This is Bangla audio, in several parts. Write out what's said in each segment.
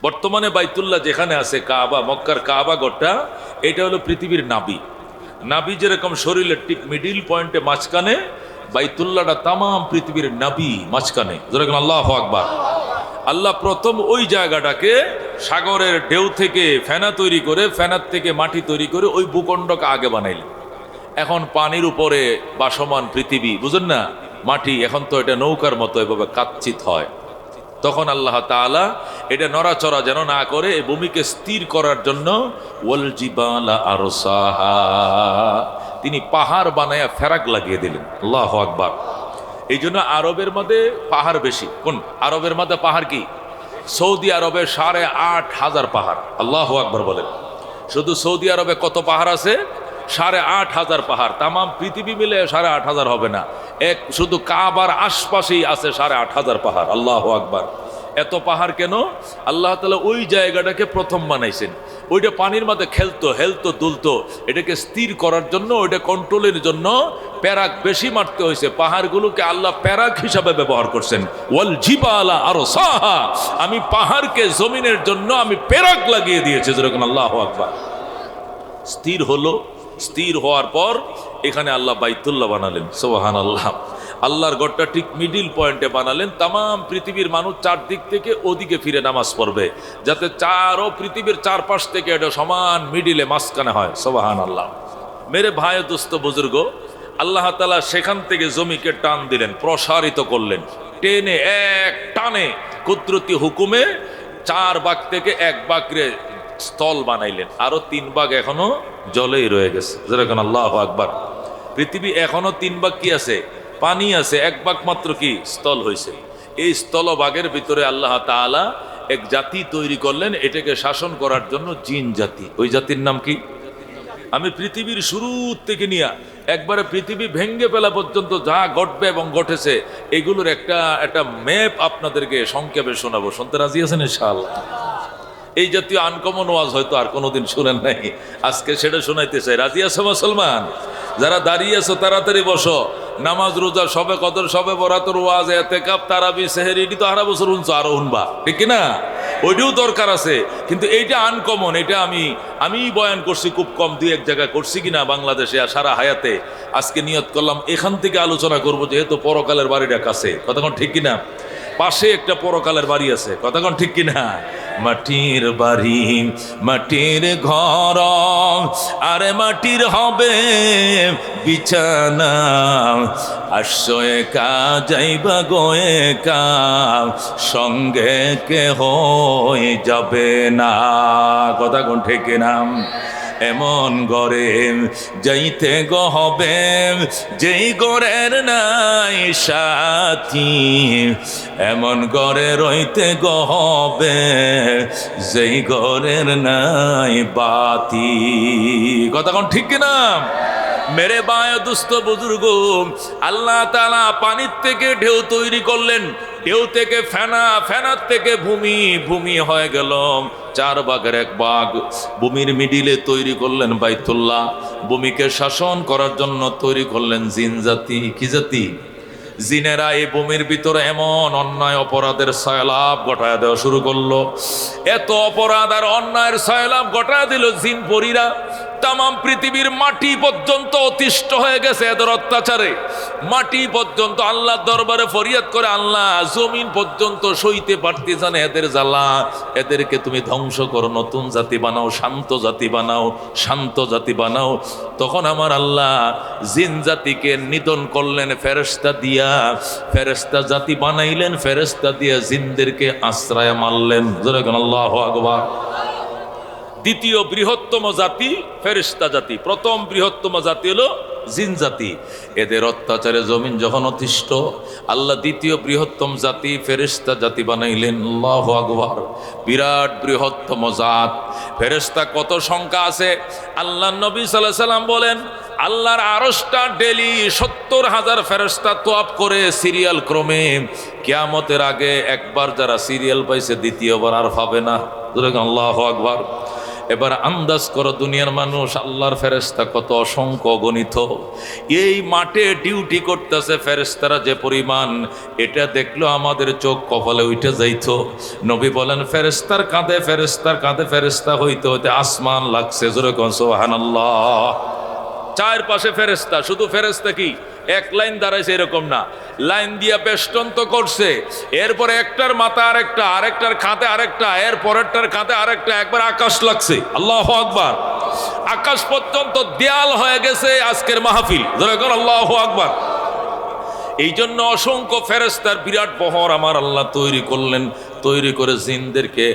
বর্তমানে বাইতুল্লাহ যেখানে আছে কাবা, মক্কার কাবা ঘরটা, এটা হলো পৃথিবীর নাভি। নাভি যেরকম শরীরের ঠিক মিডিল পয়েন্টে মাঝখানে, বাইতুল্লাহটা তামাম পৃথিবীর নাভি মাঝখানে। যেরকম আল্লাহু আকবার। আল্লাহ প্রথম ওই জায়গাটাকে সাগরের ঢেউ থেকে ফেনা তৈরি করে, ফেনার থেকে মাটি তৈরি করে ওই ভূখণ্ডকে আগে বানাইলেন। এখন পানির উপরে বাসমান পৃথিবী, বুঝেন না, মাটি, এখন তো এটা নৌকার মতো এভাবে কাচ্চিত হয়। তখন আল্লাহ তাআলা এটা নড়াচড়া যেন না করে এই ভূমিকে স্থির করার জন্য ওয়াল জিবালা আরসাহা, তিনি পাহাড় বানায়া ফেরাক লাগিয়ে দিলেন। আল্লাহু আকবার। এই জন্য আরবের মধ্যে পাহাড় বেশি। কোন আরবের মধ্যে পাহাড় কি? সৌদি আরবে 8,500 পাহাড়। আল্লাহু আকবার বলেন। শুধু সৌদি আরবে কত পাহাড় আছে? 8,500 পাহাড়। তামাম পৃথিবী মিলে 8,500 হবে না, এক শুধু কাবার আশপাশেই আছে 8,500 পাহাড়। আল্লাহু আকবার। এত পাহাড় কেন? আল্লাহ তাআলা ওই জায়গাটাকে প্রথম বানাইছেন। ওইটা পানির মধ্যে খেলতো, হেলতো, দুলতো, এটাকে স্থির করার জন্য, ওইটা কন্ট্রোলের জন্য প্যারাক বেশি মারতে হয়েছে। পাহাড়গুলোকে আল্লাহ প্যারাক হিসাবে ব্যবহার করছেন। ওয়াল জিবালা আরসাহা, আমি পাহাড়কে জমিনের জন্য আমি প্যারাক লাগিয়ে দিয়েছি। যেরকম আল্লাহু আকবার। স্থির হলো, স্থির হওয়ার পর এখানে আল্লাহ বাইতুল্লাহ বানালেন। সুবহানাল্লাহ। আল্লাহর ঘরটা ঠিক মিডিল পয়েন্টে বানালেন। তামাম পৃথিবীর মানুষ চারদিক থেকে ওদিকে ফিরে নামাজ পড়বে, যাতে পৃথিবীর চারপাশ থেকে এটা সমান মিডিলে মাঝখানে হয়। সুবহানাল্লাহ। মেরে ভাই দোস্ত বুজুর্গ, আল্লাহ তাআলা সেখান থেকে জমিকে টান দিলেন, প্রসারিত করলেন। টেনে এক টানে কুদরতি হুকুমে 4 ভাগ থেকে 1 ভাগে স্থল বানাইলেন। আরো 3 ভাগ এখনো জলেই রয়ে গেছে। যেরকম আল্লাহু আকবার। পৃথিবী এখনো 3 ভাগ কি আছে? পানি আছে। 1 ভাগ মাত্র কি স্থল হয়েছে। এই স্থলভাগের ভিতরে আল্লাহ তাআলা এক জাতি তৈরি করলেন, এটাকে শাসন করার জন্য জিন জাতি। ওই জাতির নাম কি? আমি পৃথিবীর শুরু থেকে নিয়ে একবারে পৃথিবী ভেঙ্গে ফেলা পর্যন্ত যা ঘটবে এবং ঘটেছে, এগুলোর একটা ম্যাপ আপনাদেরকে সংক্ষেপে শোনাবো। শুনতে রাজি আছেন ইনশাআল্লাহ? এই জাতীয় আনকমন ওয়াজ হয়তো আর কোনোদিন শুনেন নাই, আজকে সেটা শোনাইতে চাই। রাজি আছো মুসলমান? যারা দাঁড়িয়ে আছো তাড়াতাড়ি বসো। নামাজ, রোজা, সবে কদর, সবে বরাতর ওয়াজ, ইতিকাফ, তারাবি, সেহরি, এটি তো সারা বছর শুনছো, আরো শুনবা, ঠিক কি না? ওইটাও দরকার আছে, কিন্তু এইটা আনকমন। এটা আমি বয়ান করছি খুব কম, 2-1 জায়গায় করছি কিনা বাংলাদেশে আর সারা হায়াতে। আজকে নিয়ত করলাম এখান থেকে আলোচনা করবো, যেহেতু পরকালের বাড়িটা কাছে। কতক্ষণ ঠিক কিনা? পাশে একটা পরকালের বাড়ি আছে। কতক্ষণ ঠিক কিনা? মাটির বাড়ি, মাটির ঘর, আরে মাটির হবে বিছানা। আসছো একা, যাইবা গো একা, সঙ্গে কেহ যাবে না। কতক্ষণ ঠিক কিনা? এমন গড়ে যাইতে গো হবে, যেই গড়ের নাই সাথী। এমন গড়ে রইতে গো হবে, যেই গড়ের নাই বাতি। কতক্ষণ ঠিক কিনা? মেরে বায় দুস্থ বুজুর্গ, আল্লাহ তাআলা পানির থেকে ঢেউ তৈরি করলেন, ঢেউ থেকে ফেনা, ফেনার থেকে ভূমি, ভূমি হয়ে গেল 4 ভাগের 1 ভাগ। ভূমির মিডিলে তৈরি করলেন বাইতুল্লাহ। ভূমিকে শাসন করার জন্য তৈরি করলেন জিন জাতি। কি জাতি? জিনেরা এই ভূমির ভিতরে এমন অন্যায় অপরাধের সয়লাভ ঘটায় দেওয়া শুরু করলো। এত অপরাধ আর অন্যায়ের সয়লাভ ঘটায় দিল জিন পরীরা। তামাম পৃথিবীর মাটি পর্যন্ত অতিষ্ঠ হয়ে গেছে এদের অত্যাচারে। মাটি পর্যন্ত আল্লাহর দরবারে ফরিয়াদ করে, আল্লাহ জমিন পর্যন্ত সইতে পারতেছে না এদের জ্বালা। এদেরকে তুমি ধ্বংস করো, নতুন জাতি বানাও, শান্ত জাতি বানাও, শান্ত জাতি বানাও। তখন আমার আল্লাহ জিন জাতিকে নিধন করলেন ফেরেশতা দিয়া। ফেরেশতা জাতি বানাইলেন, ফেরেশতা দিয়া জিনদেরকে আশ্রয় মারলেন। যেরকম আল্লাহু আকবার। দ্বিতীয় বৃহত্তম জাতি ফেরেশতা জাতি, প্রথম বৃহত্তম জাতি হলো জিন জাতি। এদের অত্যাচারে জমিন যখন অতিষ্ঠ, আল্লাহ দ্বিতীয় বৃহত্তম জাতি ফেরেশতা জাতি বানাইলেন। আল্লাহু আকবার। বিরাট বৃহত্তম জাত। ফেরেশতা কত সংখ্যা আছে? আল্লাহ নবী সাল্লাল্লাহু আলাইহি সাল্লাম বলেন, আল্লাহর আরশটা ডেলি 70,000 ফেরেশতা তোয়াফ করে সিরিয়াল ক্রমে। কিয়ামতের আগে একবার যারা সিরিয়াল পাইছে, দ্বিতীয়বার আর পাবে না। আল্লাহু আকবার। এবার আন্দাজ করো দুনিয়ার মানুষ, আল্লাহর ফেরেশতা কত অসংখ্য অগণিত। এই মাঠে ডিউটি করতেছে ফেরেশতারা যে পরিমাণ, এটা দেখলো আমাদের চোখ কপালে উঠে যাইতো। নবী বলেন ফেরেশতার কাঁধে ফেরেশতা হইতে হইতে আসমান লাগছে। জোরে কোন সুবহানাল্লাহ। চারপাশে ফেরেশতা, শুধু ফেরেশতা কি এক লাইন দাঁড়াইছে এরকম না, লাইন দিয়া বেষ্টন তো করছে। এরপরে একটার মাথা আরেকটা, আরেকটার কাঁধে আরেকটা, এর পরেরটার কাঁধে আরেকটা, একবার আকাশ লাগছে। আল্লাহু আকবার। আকাশ পর্যন্ত দেয়াল হয়ে গেছে আজকের মাহফিল। যেরকম আল্লাহু আকবার। এই জন্য অসংখ্য ফেরেশতার বিরাট বহর আমার আল্লাহ তৈরি করলেন। তৈরি করে জিনদেরকে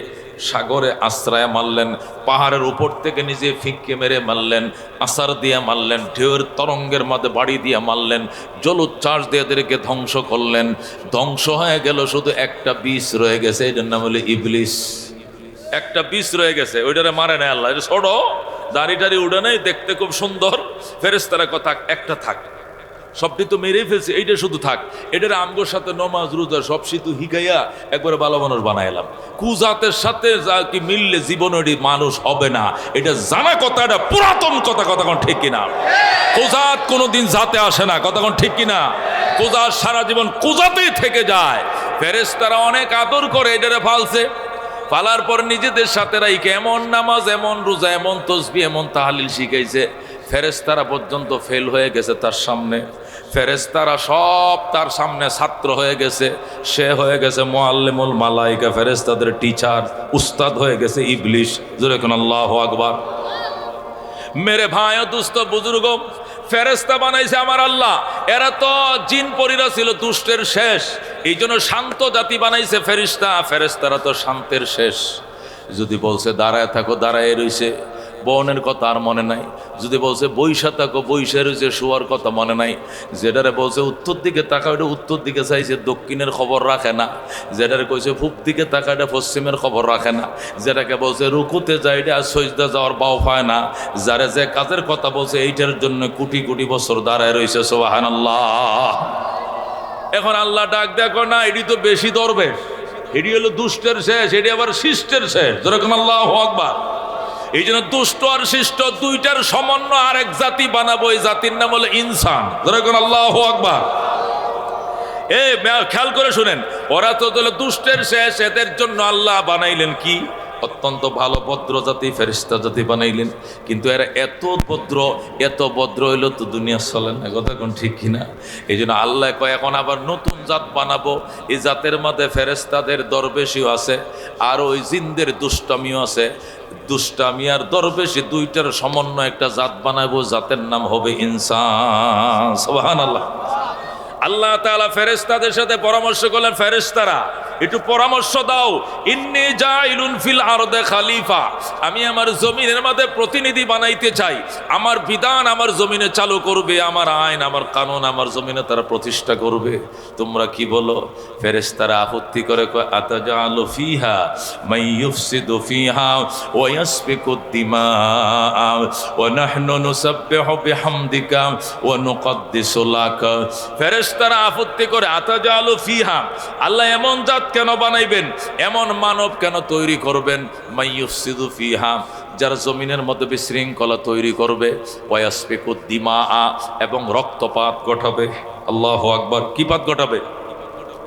সাগরে আশ্রয় মারলেন, পাহাড়ের উপর থেকে নিজে ফিক্কে মেরে মারলেন, আসার দিয়ে মারলেন, ঢেউয়ের তরঙ্গের মধ্যে বাড়ি দিয়ে মারলেন, জলোচ্ছ্বাস দিয়ে এদেরকে ধ্বংস করলেন। ধ্বংস হয়ে গেল, শুধু একটা বিষ রয়ে গেছে, এটার নাম হলো ইবলিস। একটা বিষ রয়ে গেছে, ওইটারে মারে না আল্লাহ। এটা ছোট, দাড়ি টাড়ি উড়ে নেই, দেখতে খুব সুন্দর। ফেরেশতারা কথা একটা থাক, সবটি তো মেরেই ফেলছে, এইটা শুধু থাক। এটার আমগোর সাথে নমাজ রোজা সব সিধু হিগাইয়া একবারে ভালো মানুষ বানাইলাম। কুজাতের সাথে যা কি মিললে জীবন এটি মানুষ হবে না, এটা জানা কথা, এটা পুরাতন কথা। কতক্ষণ ঠিক কিনা? কুজাত কোনোদিন জাতে আসে না। কতক্ষণ ঠিক কিনা? কুজাত সারা জীবন কুজাতেই থেকে যায়। ফেরেশতারা অনেক আদর করে এটারে ফালছে। ফালার পর নিজেদের সাথে রাইকে এমন নামাজ, এমন রোজা, এমন তসবিহ, এমন তাহলিল শিখাইছে, ফেরেশতারা পর্যন্ত ফেল হয়ে গেছে তার সামনে। ফেরেশতারা সব তার সামনে ছাত্র হয়ে গেছে। সে হয়ে গেছে মুআল্লিমুল মালাইকা, ফেরেশতাদের টিচার, উস্তাদ হয়ে গেছে ইবলিস। যেরকম আল্লাহু আকবার। মেরে ভাই ও দুস্থ বুজুর্গ, ফেরেশতা বানাইছে আমার আল্লাহ। এরা তো জিন পরীরা ছিল দুষ্টের শেষ, এই জন্য শান্ত জাতি বানাইছে ফেরেশতা। ফেরেশতারা তো শান্তের শেষ। যদি বলছে দাঁড়ায় থাকো, দাঁড়ায় রইছে, বনের কথা আর মনে নাই। যদি বলছে বৈশা থাকো, বৈশা রয়েছে, শোয়ার কথা মনে নাই। যেটারে বলছে উত্তর দিকে তাকা, ওটা উত্তর দিকে চাইছে, দক্ষিণের খবর রাখে না। যেটারে কইছে পূব দিকে তাকা, এটা পশ্চিমের খবর রাখে না। যেটাকে বলছে রুকুতে যায়, এটা সজদা যাওয়ার বাও পায় না। যারা যে কাজের কথা বলছে এইটার জন্য কোটি কোটি বছর দাঁড়ায় রয়েছে। সুবহানাল্লাহ। এখন আল্লাহ ডাক দেখো না, এটি তো বেশি দরবেশ, এটি হলো দুষ্টের শেষ, এটি আবার শিষ্টের শেষ। যেরকম আল্লাহু আকবার। এই জন্য দুষ্ট আর শিষ্ট দুইটার সমন্বয় আরেক জাতি বানাবো, এই জাতির নাম হলো ইনসান। যেরকম আল্লাহু আকবার। খেয়াল করে শুনেন, ওরা তো দুষ্টের শেষ, এদের জন্য আল্লাহ বানাইলেন কি অত্যন্ত ভালো ভদ্র জাতি, ফেরেশতা জাতি বানাইলেন। কিন্তু এরা এত ভদ্র হইলো তো দুনিয়া চলে না। কথা কোন ঠিক কিনা? এই জন্য আল্লাহ কয় এখন আবার নতুন জাত বানাবো। এই জাতের মধ্যে ফেরেশতাদের দরবেশিও আছে, আর ওই জিনদের দুষ্টামিও আছে। দুষ্টামি আর দরবেশি দুইটার সমন্বয় একটা জাত বানাবো, জাতের নাম হবে ইনসান। সুবহানাল্লাহ। আল্লাহ তাআলা ফেরেশতাদের সাথে পরামর্শ করলেন, ফেরেশতারা একটু পরামর্শ দাও। ইন্নী জাইলুন ফিল আরদে খলিফা, আমি আমার জমিনের মধ্যে প্রতিনিধি বানাইতে চাই। আমার বিধান আমার জমিনে চালু করবে, আমার আইন, আমার কানুন আমার জমিনে তারা প্রতিষ্ঠা করবে। তোমরা কি বলো? ফেরেশতারা আপত্তি করে কয় আতাজালু ফিহা মান ইউফসিদু ফিহা ওয়া ইয়াসফিকুদ দিমা ওয়া নাহনু নুসাব্বিহু বিহামদিকা ওয়া নুকদ্দিসু লাক। ফেরেশতারা আপত্তি করে আতাজালু ফিহা, আল্লাহ এমন জাত কেন বানাইবেন, এমন মানব কেন তৈরি করবেন? মাইয়ুফসিদু ফিহা, যারা জমিনের মধ্যে বিশৃঙ্খলা তৈরি করবে, ওয়াসফিকুদ দিমা, এবং রক্তপাত ঘটাবে। আল্লাহু আকবার। কি পাত ঘটাবে?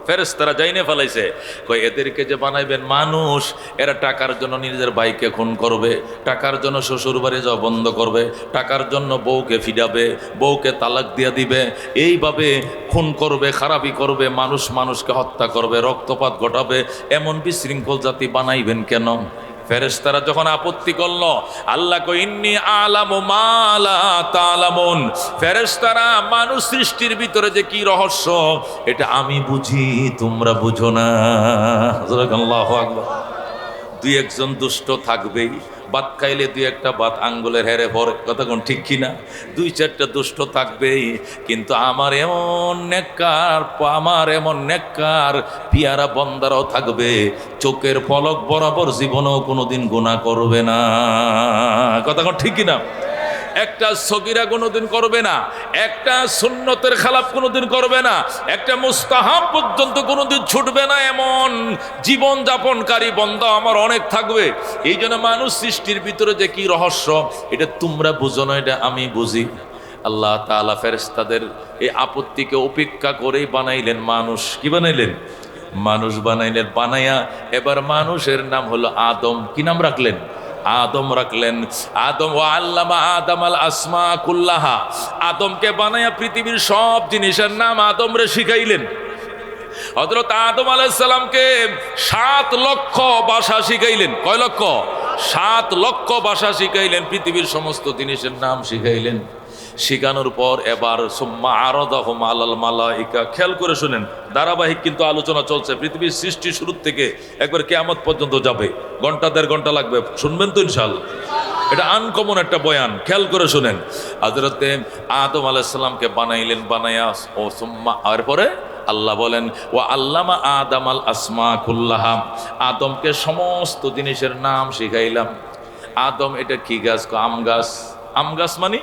ফেরেশতারা জাইনে ফেলাইছে, কয় এদেরকে যে বানাইবেন মানুষ, এরা টাকার জন্য নিজের ভাইকে খুন করবে, টাকার জন্য শ্বশুর বাড়ি যাওয়া বন্ধ করবে, টাকার জন্য বউকে ফিডাবে, বউকে তালাক দিয়ে দিবে, এইভাবে খুন করবে, খারাপি করবে, মানুষকে হত্যা করবে, রক্তপাত ঘটাবে। এমন বিশৃঙ্খল জাতি বানাইবেন কেন? ফেরেশতারা যখন আপত্তি করলো, আল্লাহ কই ইন্নী আলামু মা লা তা'লামুন, ফেরেশতারা মানুষ সৃষ্টির ভিতরে যে কি রহস্য এটা আমি বুঝি, তোমরা বুঝো না। আল্লাহু আকবার। দুই একজন দুষ্ট থাকবেই, ভাত খাইলে দুই একটা ভাত আঙ্গুলের হেরে ভরে। কথা কোন ঠিক কিনা? দুই চারটা দুষ্ট থাকবেই, কিন্তু আমার এমন নেককার পিয়ারা বন্দারাও থাকবে, চোখের পলক বরাবর জীবনেও কোনোদিন গুনাহ করবে না। কথা কোন ঠিক কিনা? একটা সগীরা কোনোদিন করবে না, একটা সুন্নতের খেলাফ কোনোদিন করবে না, একটা মুস্তাহাব পর্যন্ত কোনোদিন ছুটবে না, এমন জীবন যাপনকারী বান্দা আমার অনেক থাকবে। এই জন্য মানুষ সৃষ্টির ভিতরে যে কি রহস্য, এটা তোমরা বুঝো না, এটা আমি বুঝি। আল্লাহ তাআলা ফেরেশতাদের এই আপত্তিকে উপেক্ষা করেই বানাইলেন মানুষ। কি বানাইলেন? মানুষ বানাইলেন। বানাইয়া এবার মানুষের নাম হলো আদম। কি নাম রাখলেন? আদম রাখলেন। আদম ওয়া আল্লামা আদম আল আসমা কুল্লাহা, আদমকে বানাইয়া পৃথিবীর সব জিনিসের নাম আদমরে শিখাইলেন। হযরত আদম আলাইহিস সালামকে ৭ লক্ষ ভাষা শিখাইলেন। কয় লক্ষ? ৭ লক্ষ ভাষা শিখাইলেন, পৃথিবীর সমস্ত জিনিসের নাম শিখাইলেন। শিখানোর পর এবার সুম্মা আরাদাহুম আলাল মালাইকা। খেয়াল করে শুনেন, ধারাবাহিক কিন্তু আলোচনা চলছে, পৃথিবীর সৃষ্টি শুরু থেকে একবার কিয়ামত পর্যন্ত যাবে, ঘন্টা ১.৫ ঘন্টা লাগবে, শুনবেন তো ইনশাআল্লাহ। এটা আনকমন একটা বয়ান, খেয়াল করে শুনেন। হযরতে আদম আলাইহিস সালামকে বানাইলেন, বানায়া ও সুম্মা, এরপরে আল্লাহ বলেন ওয়া আল্লামা আদম আল আসমা কুল্লাহা, আদমকে সমস্ত জিনিসের নাম শিখাইলাম। আদম এটা কি গাছ? আম গাছ। আম গাছ মানে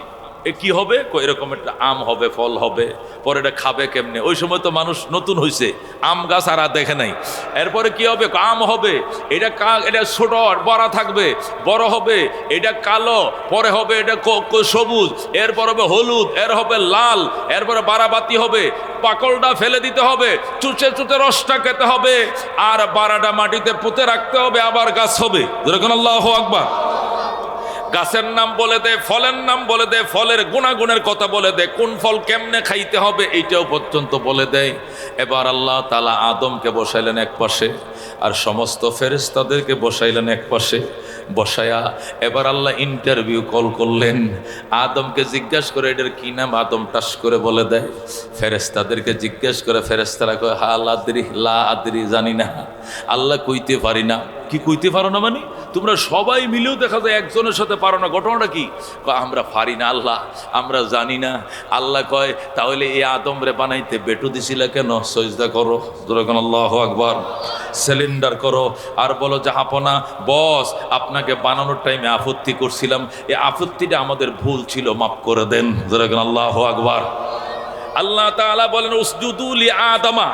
এ কি হবে? এরকম একটা আম হবে, ফল হবে, পরে এটা খাবে কেমনে? ওই সময় তো মানুষ নতুন হয়েছে, আম গাছ আর দেখে নাই। এরপরে কি হবে? আম হবে, এটা এটা ছোট বড় থাকবে, বড় হবে, এটা কালো, পরে হবে এটা সবুজ, এরপর হবে হলুদ, এর হবে লাল, এরপরে বারাবাতি হবে, পাকলটা ফেলে দিতে হবে, চুচে চুচে রসটা খেতে হবে, আর বারাটা মাটিতে পুঁতে রাখতে হবে, আবার গাছ হবে। যেরকম আল্লাহু আকবার। গাছের নাম বলে দে, ফলের নাম বলে দে, ফলের গুণাগুণের কথা বলে দে, কোন ফল কেমনে খাইতে হবে এইটাও পর্যন্ত বলে দেয়। এবার আল্লাহ তাআলা আদমকে বসাইলেন এক পাশে, আর সমস্ত ফেরেশতাদেরকে বসাইলেন এক পাশে। বসায়া এবার আল্লাহ ইন্টারভিউ কল করলেন। আদমকে জিজ্ঞাসা করে এটার কি নাম, আদম টাস করে বলে দেয়। ফেরেশতাদেরকে জিজ্ঞাসা করে, ফেরেশতারা কয় হা লা আদরি, জানি না। আল্লাহ কইতে পারি না। কি কইতে পারো না মানে? তোমরা সবাই মিলেও দেখা যায় একজনের সাথে পারো না, ঘটনাটা কি? আমরা পারি না আল্লাহ, আমরা জানি না। আল্লাহ কয় তাহলে এই আদম রে বানাইতে বেটু দিছিল কেন? সজদা করো, যেরকম আল্লাহু আকবার, সিলিন্ডার করো, আর বলো জাহাপনা বস আপনাকে বানানোর টাইমে আপত্তি করছিলাম, এই আপত্তিটা আমাদের ভুল ছিল, মাফ করে দেন, যেরকম আল্লাহু আকবার। আল্লাহ তাআলা বলেন উসজুদু লি আদমা,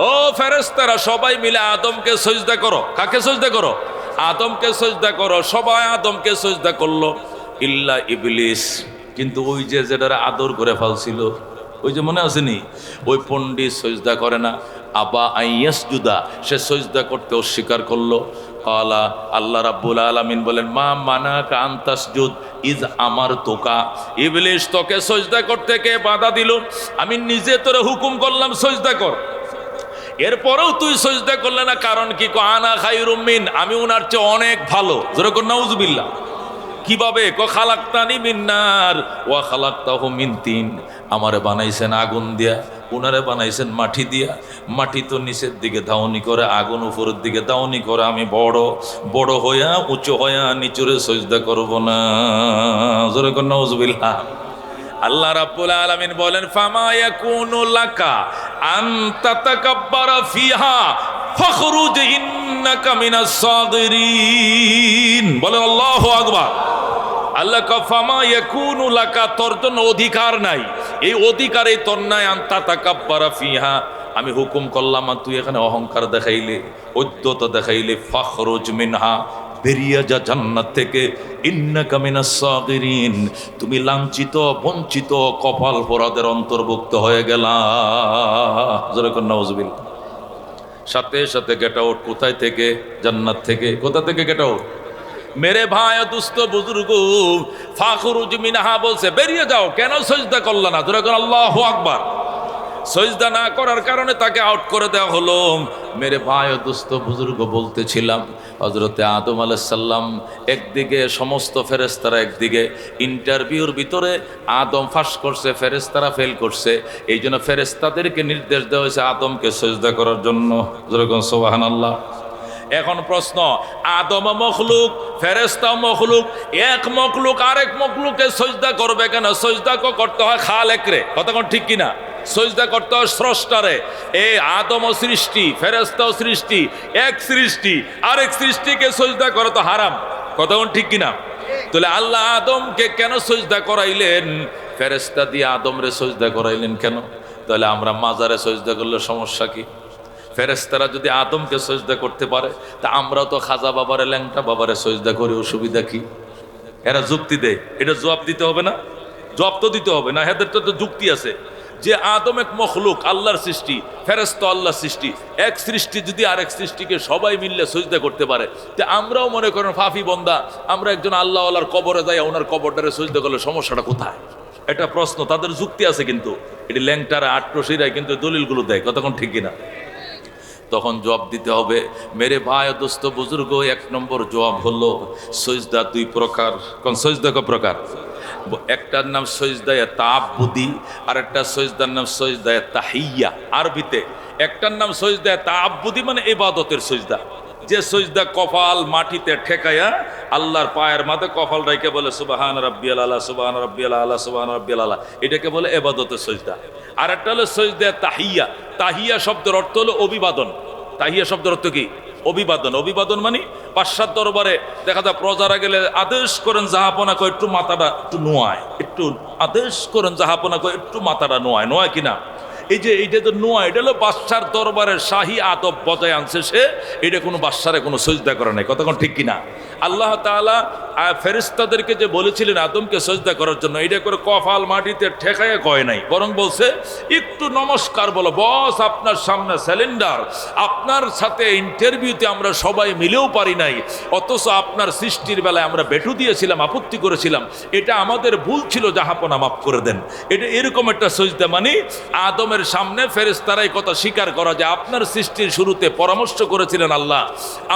ও ফেরেশতারা সবাই মিলে আদমকে সিজদা করো। কাকে সিজদা করো? আদমকে সিজদা করো। সবাই আদমকে সিজদা করলো, ইল্লা ইবলিস। কিন্তু ওই যে যেটারে আদর করে ফেলছিল, ওই যে মনে আসেনি, ওই পণ্ডিত সিজদা করে না। আবা আইয়াসজুদা, সে সিজদা করতে অস্বীকার করলো। কালা, আল্লাহ রাব্বুল আলামিন বলেন মা মানাকা আন তাসজুদ ইজ আমারতুকা, ইবলিস তোকে সিজদা করতে কে বাধা দিল? আমি নিজে তোরে হুকুম করলাম সিজদা কর, এরপরেও তুই সিজদা করলে না, কারণ কি? আনা খায়রুম মিন, আমি উনার চেয়ে অনেক ভালো। যেরকম নাউজুবিল্লাহ। কিভাবে? খালাকতানি মিন নার ওয়া খালাকতাহু মিন তিন, আমারে বানাইছেন আগুন দিয়া, উনারে বানাইছেন মাটি দিয়া। মাটি তো নিচের দিকে ধাউনি করে, আগুন উপরের দিকে ধাউনি করে। আমি বড় বড় হইয়া উঁচু হইয়া নিচুরে সিজদা করব না। যেরকম নাউজুবিল্লাহ। আল্লাহ রাব্বুল আলামিন বলেন ফামা ইয়াকুনু লাকা আন তাতাকাব্বারা ফিহা ফাখরুজ ইন্নাকা মিনাস সাগিরিন। বলেন আল্লাহু আকবার। আল্লাহ কা ফামা ইয়াকুনু লাকা, তোর জন্য অধিকার নাই, এই অধিকারে তোর নাই। আন তাতাকাব্বারা ফিহা, আমি হুকুম করলাম আর তুই এখানে অহংকার দেখাইলে, ঔদ্ধত্য দেখাইলে। ফাখরুজ মিনহা, বেরিয়ে যা জান্নাত থেকে। ইন্নাকা মিনাস সাগিরিন, তুমি লাঞ্ছিত বঞ্চিত কপাল পোড়াদের অন্তর্ভুক্ত হয়ে গেলা। যেরকম নাউজুবিল্লাহ। সাথে সাথে গেট আউট। কোথায় থেকে? জান্নাত থেকে। কোথা থেকে গেট আউট? মেরে ভাই দুস্থ বুজুর্গ, ফাখরুজ মিনহা বলছে বেরিয়ে যাও। কেন সিজদা করলা না? যেরকম আল্লাহু আকবার। সিজদা না করার কারণে তাকে আউট করে দেওয়া হলো। মেরে ভাই ও দুস্থ বুজুর্গ বলতেছিলাম, হযরতে আদম আলাইহিস সালাম একদিকে, সমস্ত ফেরেশতারা একদিকে। ইন্টারভিউর ভিতরে আদম ফাঁস করছে, ফেরেশতারা ফেল করছে। এই জন্য ফেরেশতাদেরকে নির্দেশ দেওয়া হয়েছে আদমকে সিজদা করার জন্য। যেরকম সুবহানাল্লাহ। এখন প্রশ্ন, আদম মখলুক, ফেরেশতা মখলুক, এক মখলুক আরেক মখলুকে সিজদা করবে কেন? সিজদা করতে হয় খালেকরে, কথা কোন ঠিক কিনা? সিজদা করতে হয় স্রষ্টারে। এই আদমও সৃষ্টি, ফেরেশতাও সৃষ্টি, এক সৃষ্টি আরেক সৃষ্টিকে সিজদা করা তো হারাম, কথা কোন ঠিক কিনা? তাহলে আল্লাহ আদমকে কেন সজদা করাইলেন? ফেরেশতা দিয়ে আদমরে সজদা করাইলেন কেন? তাহলে আমরা মাজারে সজদা করলে সমস্যা কি? ফেরেশতারা যদি আদমকে সজদা করতে পারে, তা আমরাও তো খাজা বাবারে ল্যাংটা বাবারে সজদা করি, অসুবিধা কি? এরা যুক্তি দেয়, এটা জবাব দিতে হবে না? জবাব তো দিতে হবে না, এদের তো যুক্তি আছে যে আদম এক মখলুক, আল্লাহর সৃষ্টি, ফেরেশতা আল্লাহর সৃষ্টি, এক সৃষ্টি যদি আরেক সৃষ্টিকে সবাই মিললে সজদা করতে পারে, তে আমরাও মনে করেন ফাফি বন্দা, আমরা একজন আল্লাহ আল্লাহর কবরে যাই, ওনার কবরটারে সজদা করলে সমস্যাটা কোথায়? এটা প্রশ্ন, তাদের যুক্তি আছে, কিন্তু এটি ল্যাংটারা আট্রসিরাই কিন্তু দলিলগুলো দেয়, কতক্ষণ ঠিক কিনা? তখন জবাব দিতে হবে, মেরে ভাই দোস্ত বুজুর্গ, এক নম্বর জবাব হলো সজদা দুই প্রকার। কোন সজদা ক প্রকার? একটার নাম সজদায়ে তাআব্বুদি, আর একটা সজদার নাম সজদায়ে তাহিয়্যা। আরবিতে একটার নাম সজদায়ে তাআব্বুদি, মানে ইবাদতের সজদা, যে সজদা কপাল মাটিতে ঠেকায়া আল্লাহর পায়ের মাঝে কপাল রাইকে বলে সুবহান রাব্বিয়াল আলা, সুবহান রাব্বিয়াল আলা, সুবহান রাব্বিয়াল আলা, এটাকে বলে ইবাদতের সজদা। আর একটা হলো সজদা তাহিয়্যা। তাহিয়্যা শব্দের অর্থ হলো অভিবাদন। তাহিয়্যা শব্দের অর্থ কি? অভিবাদন। অভিবাদন মানে পাশ্চাত্য দরবারে দেখা যায় প্রজারা গেলে আদেশ করেন জাহাপনা কয় একটু মাথাটা একটু নোয়ায়, একটু আদেশ করেন জাহাপনা কয় একটু মাথাটা নোয়ায়, নোয়ায় কিনা? এই যে এইটা তো নোয়া, এটা হলো বাদশার দরবারের শাহী আদব বজায় আনছে সে, এটা কোনো বাদশারে কোনো সজদা করে নাই, কতক্ষণ ঠিক কিনা? আল্লাহ তাআলা ফেরেশতাদেরকে যে বলেছিলেন আদমকে সজদা করার জন্য, এটা করে কপাল মাটিতে ঠেকায় কয় নাই, বরং বলছে একটু নমস্কার বলো, বস আপনার সামনে সিলিন্ডার, আপনার সাথে ইন্টারভিউতে আমরা সবাই মিলেও পারি নাই, অথচ আপনার সৃষ্টির বেলায় আমরা বেটু দিয়েছিলাম, আপত্তি করেছিলাম, এটা আমাদের ভুল ছিল, জাহাপনা মাফ করে দেন। এটা এরকম একটা সজদা, মানে আদমের সামনে ফেরেশতারাই কথা স্বীকার করা যে আপনার সৃষ্টির শুরুতে পরামর্শ করেছিলেন আল্লাহ,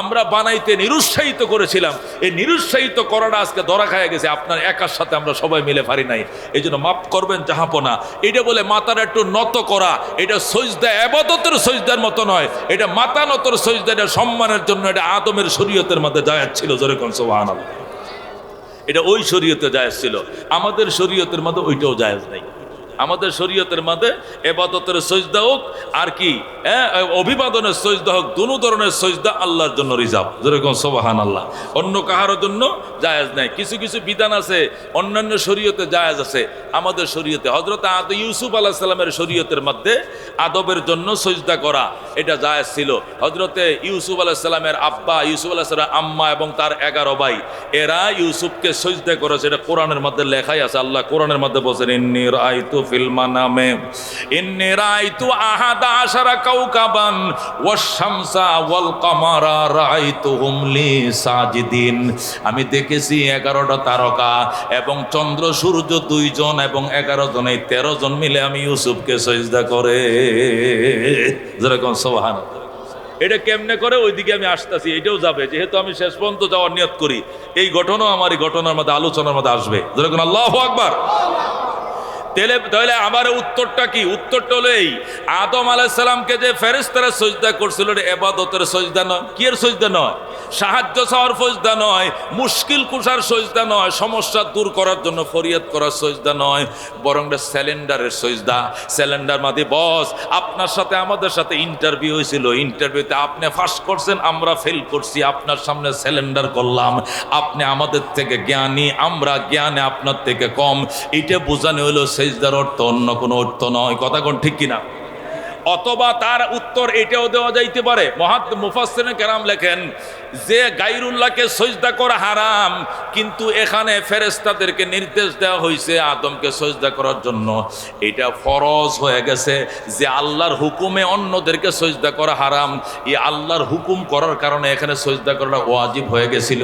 আমরা বানাইতে নিরুৎসাহিত করেছিলাম, এই নিরুৎসাহিত করাটা আজকে ধরা খায় গেছে, আপনার একার সাথে আমরা সবাই মিলে পারি নাই, এই জন্য মাফ করবেন জাহাপনা। এটা বলে মাথার একটু নত করা, এটা সজদা ইবাদতের সজদার মতো নয়, এটা মাথা নতর সজদা, এটা সম্মানের জন্য, এটা আদমের শরীয়তের মধ্যে জায়েজ ছিল, জোরে কোন সুবহানাল্লাহ। এটা ওই শরীয়তে জায়েজ ছিল, আমাদের শরীয়তের মধ্যে ওইটাও জায়েজ নাই। আমাদের শরীয়তের মধ্যে ইবাদতের সজদা হোক আর কি অভিবাদনের সজদা হোক, দুনো ধরনের সজদা আল্লাহর জন্য রিজার্ভ, যেরকম সুবহানাল্লাহ, অন্য কাহার জন্য জায়েজ নাই। কিছু কিছু বিধান আছে অন্যান্য শরীয়তে জায়েজ আছে, আমাদের শরীয়তে হযরত ইউসুফ আলাইহিস সালামের শরীয়তের মধ্যে আদবের জন্য সজদা করা এটা জায়েজ ছিল। হযরতে ইউসুফ আলাইহিস সালামের আব্বা, ইউসুফ আলাইহিস সালামের আম্মা এবং তার 11 ভাই, এরা ইউসুফকে সজদা করেছে, এটা কোরআনের মধ্যে লেখাই আছে। আল্লাহ কোরআনের মধ্যে বলেন, ইন্নী রাআইতু ফিল মানামে ইন্নী রাআইতু আহাদা আশারা কাওকাবান ওয়াশ শামসা ওয়াল কামারা রাআইতুহুম লি সাজিদিন, আমি দেখেছি 11টা তারকা এবং চন্দ্র সূর্য 2 জন এবং 11 জন, এই 13 জন মিলে আমি ইউসুফকে সিজদা করে। যেরকম সুবহানাল্লাহ। এটা কেমনে করে ওইদিকে আমি আসতেছি, এটাও যাবে, যেহেতু আমি শেষ পর্যন্ত যাওয়ার নিয়ত করি, এই ঘটনাও আমার এই ঘটনার মধ্যে আলোচনার মধ্যে আসবে। যেরকম আল্লাহু আকবার। তাহলে আমার উত্তরটা কি? উত্তরটা হলো এই, আদম আলাইহিস সালামকে যে ফেরেশতারা সিজদা করছিল, এটা ইবাদতের সিজদা নয়। কি এর সিজদা নয়? সাহায্য চাওয়ার সিজদা নয়, মুশকিল কুশার সিজদা নয়, সমস্যা দূর করার জন্য ফরিয়াদ করার সিজদা নয়, বরং এটা সিলিন্ডারের সিজদা। সিলিন্ডার মানে বস, আপনার সাথে আমাদের সাথে ইন্টারভিউ হয়েছিল, ইন্টারভিউতে আপনি পাস করছেন, আমরা ফেল করছি, আপনার সামনে সিলিন্ডার করলাম, আপনি আমাদের থেকে জ্ঞানী, আমরা জ্ঞানে আপনার থেকে কম, এটা বোঝানো হলো সিজদার অর্থ, অন্য কোনো অর্থ নয়। কথা কোন ঠিক কিনা? অথবা তার উত্তর এটাও দেওয়া যাইতে পারে, মুফাসসিরিন কেরাম লেখেন যে গায়রুল্লাহকে সিজদা করা হারাম, কিন্তু এখানে ফেরেশতাদেরকে নির্দেশ দেওয়া হয়েছে আদমকে সিজদা করার জন্য, এটা ফরজ হয়ে গেছে যে আল্লাহর হুকুমে অন্যদেরকে সিজদা করা হারাম, এই আল্লাহর হুকুম করার কারণে এখানে সিজদা করাটা ওয়াজিব হয়ে গেছিল।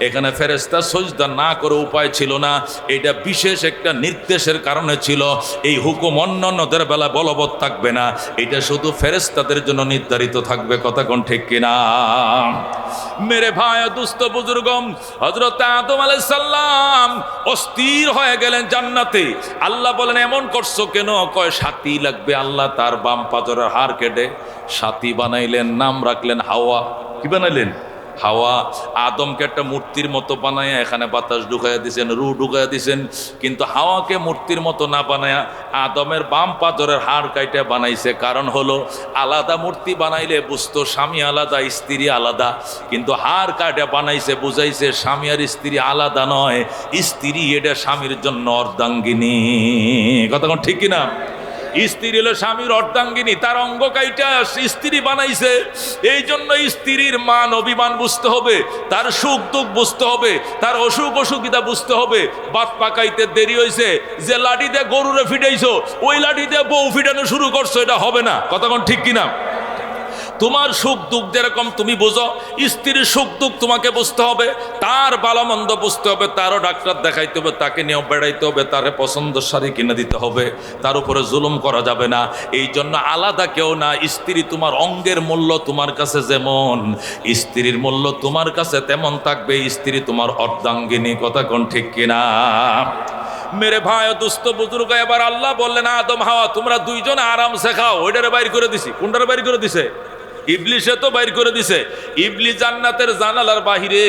এখানে ফেরেশতা সিজদা না করে উপায় ছিল না, এটা বিশেষ একটা নির্দেশের কারণে ছিল। এই হুকুম অন্যদের বেলা বলবৎ থাকবে না, এটা শুধু ফেরেশতাদের জন্য নির্ধারিত থাকবে। কথা কোন ঠিক কিনা? মেরে ভাই দুস্থ বুজুর্গম, হযরত আদম আলাইহিস সালাম অস্থির হয়ে গেলেন জান্নাতে। আল্লাহ বলেন এমন করছো কেন? কয় সাথী লাগবে। আল্লাহ তার বাম পাজরের হাড় কেটে সাথী বানাইলেন, নাম রাখলেন হাওয়া। কি বানাইলেন? হাওয়া আদমকে একটা মূর্তির মতো বানায় এখানে বাতাস ঢুকাইয়া দিছেন, রু ঢুকাইয়া দিছেন, কিন্তু হাওয়াকে মূর্তির মতো না বানায়া আদমের বাম পাজরের হাড় কাইটা বানাইছে। কারণ হলো আলাদা মূর্তি বানাইলে বুঝতো স্বামী আলাদা স্ত্রী আলাদা, কিন্তু হাড় কাইটা বানাইছে বুঝাইছে স্বামী আর স্ত্রী আলাদা নয়, স্ত্রী এটা স্বামীর জন্য অর্ধাঙ্গিনী। কথা কোন ঠিক কিনা? স্ত্রী হলো স্বামীর অর্ধাঙ্গিনী, তার অঙ্গ কাইটা স্ত্রী বানাইছে। এই জন্য স্ত্রীর মান অভিমান বুঝতে হবে, তার সুখ দুঃখ বুঝতে হবে, তার অসুখ অসুবিধা বুঝতে হবে। বাত পাকাইতে দেরি হয়েছে, যে লাঠি দিয়ে গরুরে ফিটাইছো ওই লাঠি দিয়ে বউ ফিটানো শুরু করছো, এটা হবে না। কতক্ষণ ঠিক কিনা? তোমার সুখ দুঃখ যেরকম তুমি বুঝো, স্ত্রীর সুখ দুঃখ তোমাকে বুঝতে হবে, তার ভালোমন্দ বুঝতে হবে, তারও ডাক্তার দেখাইতে হবে, তাকে নিয়েও বেড়াইতে হবে, তারে পছন্দ শাড়ি কিনে দিতে হবে, তার উপরে জুলুম করা যাবে না। এই জন্য আলাদা কেউ না। স্ত্রী তোমার অঙ্গের মূল্য তোমার কাছে যেমন, স্ত্রীর মূল্য তোমার কাছে তেমন থাকবে। স্ত্রী তোমার অর্ধাঙ্গিনী। কথা কোন ঠিক কিনা? মেরে ভাই দুস্থ বুজুর্গ, এবার আল্লাহ বললেন আদম হাওয়া তোমরা দুইজন আরামসে খাও। ওইটারে বাইর করে দিছি। কোনটারে বাইর করে দিছে? ইবলিসে তো বাইর করে দিছে। ইবলিস জান্নাতের জানালার বাহিরে,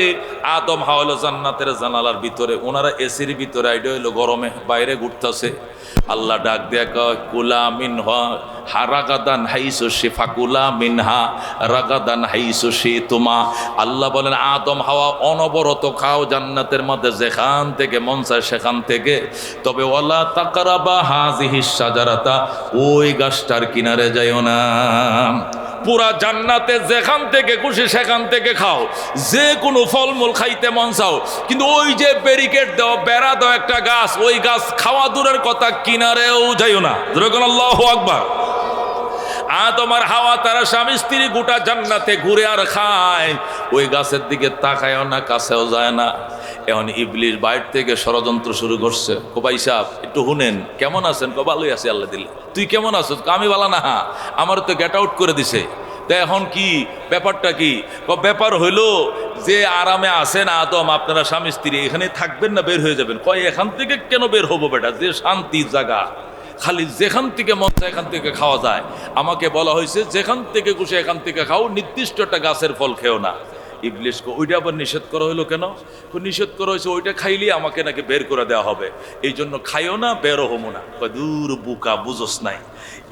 আদম হাওয়া হলো জান্নাতের জানালার ভিতরে। ওনারা এসির ভিতরে, আইডা হইলো গরমে বাইরে ঘুরতেছে। আল্লাহ ডাক দেয়া কয় কুলা মিনহা রাগাদান হাইসু শিফাকুলা মিনহা রাগাদান হাইসু শিতুমা। আল্লাহ বলেন আদম হাওয়া অনবরত খাও জান্নাতের মধ্যে, যেখান থেকে মন চায় সেখান থেকে, তবে ওয়ালা তাকরাবা হাযিহিস শাজারাতা, ওই গাছটার কিনারে যাইও না। পুরা জান্নাতে যেখান থেকে খুশি সেখান থেকে খাও, যে কোনো ফলমূল খাইতে মন চাও, কিন্তু ওই যে ব্যারিকেড দেওয়া বেড়া দেওয়া একটা গাছ, ওই গাছ খাওয়া দূরের কথা, কিনারেও যাইও না। যেরকম আল্লাহু আকবার। আদম আর হাওয়া তারা স্বামী স্ত্রী গোটা জান্নাতে ঘুরে আর খায়, ওই গাছের দিকে তাকায়ও না, কাছেও যায় না। এখন ইবলিস বাইর থেকে ষড়যন্ত্র শুরু করছে। কো ভাই সাহেব একটু শুনেন, কেমন আছেন? কো ভালোই আছি আল্লাহ দিলে। তুই কেমন আছো? আমি ভালো না। আমার তো গেট আউট করে দিছে। তা এখন কি ব্যাপারটা কি? ব্যাপার হইলো যে আরামে আছেন আদম, আপনারা স্বামী স্ত্রী, এখানে থাকবেন না বের হয়ে যাবেন? কয় এখান থেকে কেন বের হবো বেটা, যে শান্তি জায়গা, খালি যেখান থেকে মন চায় এখান থেকে খাওয়া যায়। আমাকে বলা হয়েছে যেখান থেকে খুশি এখান থেকে খাও, নির্দিষ্ট একটা গাছের ফল খেও না। ইবলিসকে ওইটা আবার নিষেধ করা হলো কেন? নিষেধ করা হয়েছে ওইটা খাইলে আমাকে নাকি বের করে দেওয়া হবে, এই জন্য খাইও না, বেরো হবো না। দূর বুকা, বুঝোস নাই,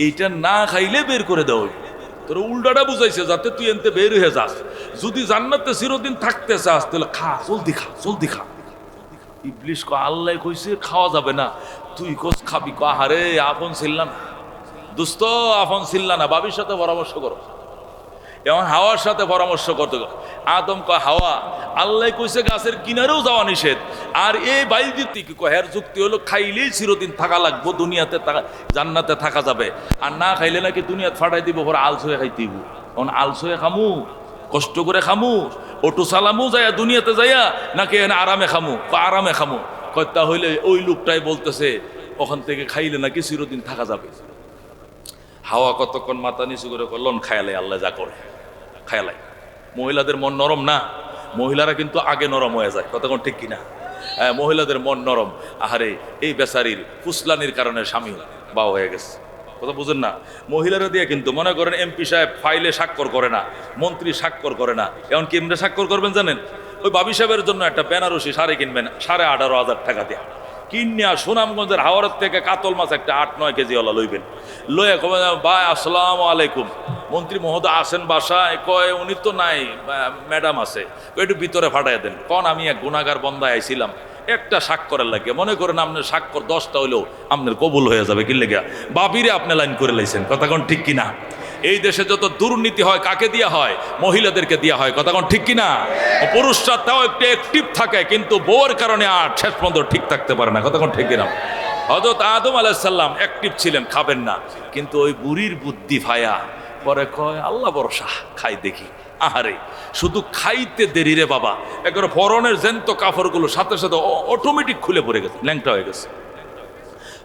এইটা না খাইলে বের করে দেওয়া হইবে। তোর উল্টাটা বুঝাইছে যাতে তুই এনতে বের হয়ে যাস। যদি জান্নাতে চিরদিন থাকতে চাস তাহলে খা, জলদি খা, জলদি খা। ইবলিস আল্লাহ কইছে খাওয়া যাবে না, তুই কোস খাবি? আহারে আপন ছিল্লা না দোস্ত, আপন ছিল্লা না, বাবির সাথে পরামর্শ করো। এমন হাওয়ার সাথে পরামর্শ করতে আদম কয় হাওয়া আল্লাহ কইছে গাছের কিনারেও যাওয়া নিষেধ, আর এই বাইল দিতে কি কয়ের যুক্তি হলো খাইলেই চিরদিন থাকা লাগবো, দুনিয়াতে জান্নাতে থাকা যাবে, আর না খাইলে নাকি দুনিয়াতে ফাটাই দিব, পরে আলসুয়ে খাইতে দিব। এখন আলসুয়ে খামু, কষ্ট করে খামু, অটো চালামু যাইয়া দুনিয়াতে যাইয়া, নাকি এখানে আরামে খামু? আরামে খামু। কয়টা হইলে ওই লোকটাই বলতেছে ওখান থেকে খাইলে নাকি চিরদিন থাকা যাবে। হাওয়া কতক্ষণ মাথা নিচু করে করলন, খায়ালাই আল্লাহ যা করে খায়ালাই। মহিলাদের মন নরম না, মহিলারা কিন্তু আগে নরম হয়ে যায়। কতক্ষণ ঠিক কিনা? মহিলাদের মন নরম। আহারে এই বেচারির ফুসলানির কারণে স্বামী বাও হয়ে গেছে। কথা বুঝেন না? মহিলারা দিয়ে কিন্তু মনে করেন এমপি সাহেব ফাইলে স্বাক্ষর করে না, মন্ত্রী স্বাক্ষর করে না, এমন কি এমনি স্বাক্ষর করবেন জানেন? ওই বাবি সাহেবের জন্য একটা বেনারসি শাড়ি কিনবেন 18,500 টাকা দিয়ে, কিনিয়া সুনামগঞ্জের হাওড়ার থেকে কাতল মাছ একটা 8-9 কেজি ওলা লইবেন, লইয়া কবে ভাই আসসালামু আলাইকুম, মন্ত্রী মহোদয় আসেন বাসায়? কয় উনি তো নাই, ম্যাডাম আছে, একটু ভিতরে ফাটাই দেন। কন আমি এক গুনাহগার বন্দায় আইছিলাম, একটা স্বাক্ষরের লাগে, মনে করেন আপনার স্বাক্ষর 10টা হইলেও আপনার কবুল হয়ে যাবে। কি লেগে বাবিরে আপনি লাইন করে লাইছেন। কথা কোন ঠিক কিনা? এই দেশে যত দুর্নীতি হয় কাকে দিয়া হয়? মহিলাদেরকে দিয়া হয়। কথা কোন ঠিক কিনা? পুরুষরা তাও একটু অ্যাক্টিভ থাকে, কিন্তু বউয়ের কারণে আর শেষ পর্যন্ত ঠিক থাকতে পারে না। কথা কোন ঠিক কিনা? হযরত আদম আলাইহিস সালাম অ্যাক্টিভ ছিলেন, খাবেন না, কিন্তু ওই বুড়ির বুদ্ধি ফায়া পরে কয় আল্লাহ ভরসা, খাই দেখি। আহারে শুধু খাইতে দেরি রে বাবা, একবার পরনের জ্যান্ত কাপড়গুলো সাথে সাথে অটোমেটিক খুলে পড়ে গেছে, ল্যাংটা হয়ে গেছে।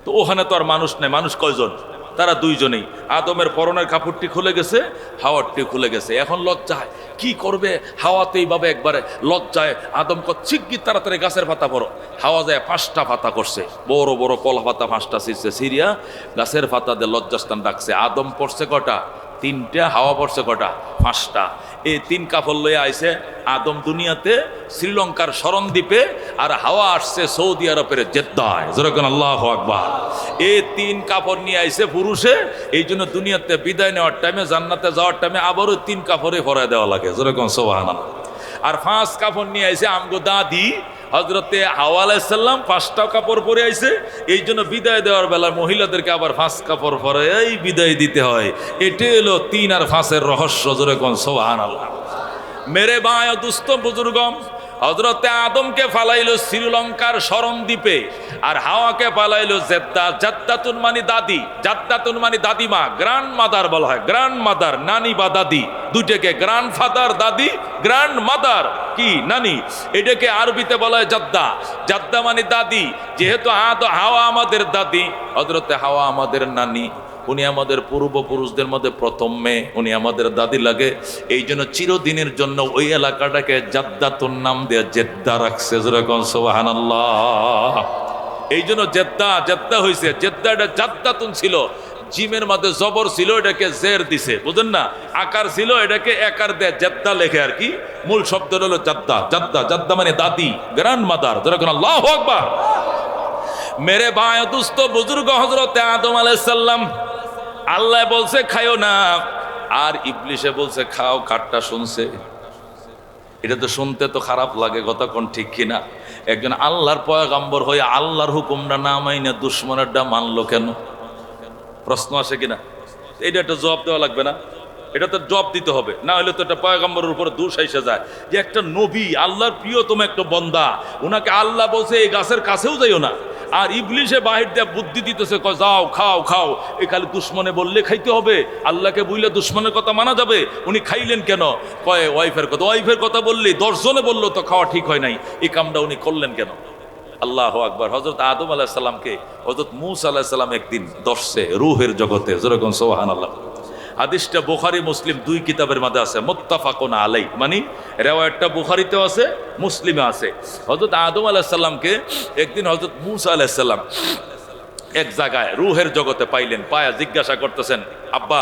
তো ওখানে তো আর মানুষ নেই, মানুষ কয়জন? তারা দুইজনেই। আদমের পরনের কাপড়টি খুলে গেছে, হাওয়ারটি খুলে গেছে। এখন লজ্জায় কি করবে? হাওয়াতে এইভাবে একবারে লজ্জায় আদম শিগগির তাড়াতাড়ি গাছের পাতা পড়ো। হাওয়া যায় 5টা পাতা করছে, বড় বড় কলা পাতা 5টা ছিঁড়ছে, সিরিয়া গাছের পাতা দিয়ে লজ্জাস্থান ডাকছে। আদম পড়ছে কটা? তিনটা, হাওয়া পড়ছে কটা? 5টা। এই 3 কাপড় লয়ে আইছে আদম দুনিয়াতে শ্রীলঙ্কার শরণদ্বীপে, আর হাওয়া আসছে সৌদি আরবের জেদ্দায়। যেরকম আল্লাহু আকবার। এই 3 কাপড় নিয়ে আইছে পুরুষে, এই জন্য দুনিয়াতে বিদায় নেওয়ার টাইমে, জান্নাতে যাওয়ার টাইমে আবারও 3 কাপড়ে পরায় দেওয়া লাগে। যেরকম সুবহানাল্লাহ। আর 5 কাপড় নিয়ে আইছে আমগো দাদি হজরতে হাওয়া আলাইহিস সালাম। 5টা কাপড় পরে আইছে, এই জন্য বিদায় দেওয়ার বেলা মহিলাদেরকে আবার 5 কাপড় পরে এই বিদায় দিতে হয়। এটাই হলো 3 আর 5-এর রহস্য। যেরকম সুবহানাল্লাহ। মেরে ভাই ও দুস্থ বুজুর্গম, হজরতে আদমকে ফালাইলো শ্রীলঙ্কার শরণদ্বীপে, আর হাওয়াকে ফালাইলো জেদ্দা। জাদ্দাতুন মানে দাদি, জাদ্দাতুন মানে দাদিমা, গ্র্যান্ড মাদার বলা হয়। গ্র্যান্ড মাদার, নানি বা দাদি, দুইটাকে গ্র্যান্ড ফাদার দাদি, গ্র্যান্ড মাদার কি নানি, এটাকে আরবিতে বলা হয় জাদ্দা। জাদ্দা মানে দাদি। যেহেতু হাওয়া আমাদের দাদি, হজরতে হাওয়া আমাদের নানি, উনি আমাদের পূর্বপুরুষদের মধ্যে প্রথম মেয়ে, উনি আমাদের দাদি লাগে। এই জন্য চিরদিনের জন্য ওই এলাকাটাকে জাদ্দাতুন নাম দিয়ে জেদ্দা রাখছে। যেরকম সুবহানাল্লাহ। এই জন্য জেদ্দা জেদ্দা হয়েছে। জেদ্দা এটা জাদ্দাতুন ছিল, জিমের মধ্যে জবর ছিল, এটাকে জের দিছে, বুঝেন না? আকার ছিল, এটাকে একার দেয় জেদ্দা লেখে আর কি। মূল শব্দ হলো জাদ্দা। জাদ্দা জাদ্দা মানে দাদি, গ্র্যান্ড মাদার। যেরকম আল্লাহু আকবার। মেরে ভাই দুস্থ বুজুর্গ, হযরতে আদম আলাইহিস সালাম, আল্লাহ বলছে খাইও না, আর ইবলিশে বলছে খাও। কারটা শুনছে? এটা তো শুনতে তো খারাপ লাগে, কথা কোন ঠিক কিনা? একজন আল্লাহর পয়গম্বর হয়ে আল্লাহর হুকুমটা না মাইনে দুশ্মনেরটা মানলো কেন? প্রশ্ন আসে কিনা? এটা একটা জবাব দেওয়া লাগবে না? এটা তো জবাব দিতে হবে, না হলে তো একটা পয়গম্বরের উপরে দোষ এসে যায় যে একটা নবী, আল্লাহর প্রিয়তম একটা বন্দা, ওনাকে আল্লাহ বলছে এই গাছের কাছেও যাইও না, আর ইবলিশে বাহির দিয়ে বুদ্ধি দিতেছে কয় যাও খাও খাও। এই খালি দুশ্মনে বললে খাইতে হবে, আল্লাহকে বললে দুশ্মনের কথা মানা যাবে? উনি খাইলেন কেন? কয় ওয়াইফের কথা। ওয়াইফের কথা বললে 10 জনে বললো তো খাওয়া ঠিক হয় নাই, এই কামটা উনি করলেন কেন? আল্লাহু আকবার। হযরত আদম আলাইহিস সালামকে হযরত মূসা আলাইহিস সালাম একদিন দর্শে রূহের জগতে। যেরকম সুবহানাল্লাহ। হাদিসটা বুখারী মুসলিম 2 কিতাবের মধ্যে আছে, মুত্তাফাকুন আলাই, মানে রিওয়ায়াতটা বুখারীতেও আছে, মুসলিমে আছে। হযরত আদম আলাইহিস সালামকে একদিন হযরত মূসা আলাইহিস সালাম এক জায়গায় রূহের জগতে পাইলেন। পায়া জিজ্ঞাসা করতেছেন, আব্বা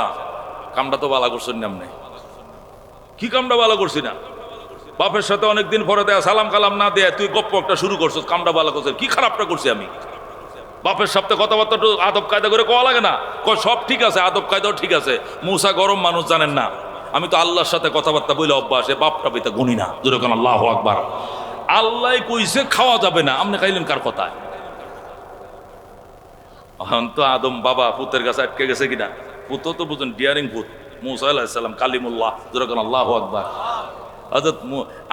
কামটা তো বালা করছেন না? আপনি কি কামটা বালা করছি না? বাপের সাথে অনেকদিন পরে দেয়া সালাম কালাম না দেয়া তুই গপ্প একটা শুরু করছিস, কামটা বালা করছিস, কি খারাপটা করছি আমি? বাপের সাথে কথাবার্তা একটু আদব কায়দা করে কোয়া লাগে না? কয় সব ঠিক আছে, আদব কায়দাও ঠিক আছে। মূসা গরম মানুষ, জানেন না? আমি তো আল্লাহর সাথে কথাবার্তা বলে অভ্যাস, বাপটা পিতা গুনি না। যেরকম আল্লাহু আকবার। আল্লাহ কইছে খাওয়া যাবে না, আপনি খাইলেন কার কথায়? তো আদম বাবা পুতের কাছে আটকে গেছে কিনা? পুত তো বুঝুন ডিয়ারিং পুত, মূসা আলাইহিস সালাম কালিমুল্লাহ। যেরকম আল্লাহু আকবার। হযরত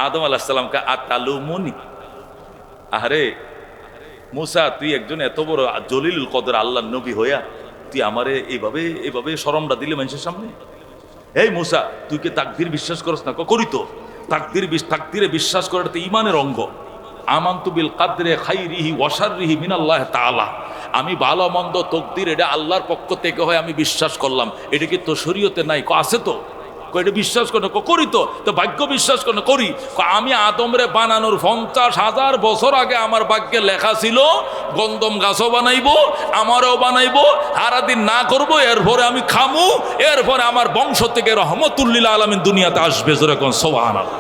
আদম আলাইহিস সালামকে আতালুমুনি, আরে মূসা তুই একজন এত বড় জলিলুল কদর আল্লাহর নবী হইয়া তুই আমারে এইভাবে শরমটা দিলে মানুষের সামনে? এই মূসা তুই কি তাকদীর বিশ্বাস করস না? করি তো। তাকদীরে বিশ্বাস করাটা তো ঈমানের অঙ্গ। আমানতু বিল কাদরি খাইরিহি ওয়া শাররিহি মিনাল্লাহি তাআলা। আমি ভালো মন্দ তকদির এটা আল্লাহর পক্ষ থেকে হয়, আমি বিশ্বাস করলাম। এটা কি তো শরীয়তে নাই? আছে তো। এটা বিশ্বাস করে করি তো ভাগ্য বিশ্বাস করে করি। আমি আদমরে বানানোর 50,000 বছর আগে আমার ভাগ্যে লেখা ছিল গন্ধম গাছও বানাইবো, আমারও বানাইবো, সারাদিন না করবো, এরপরে আমি খামু, এরপরে আমার বংশ থেকে রহমতুল্লিল আলামিন দুনিয়াতে আসবে। যেরকম সুবহানাল্লাহ।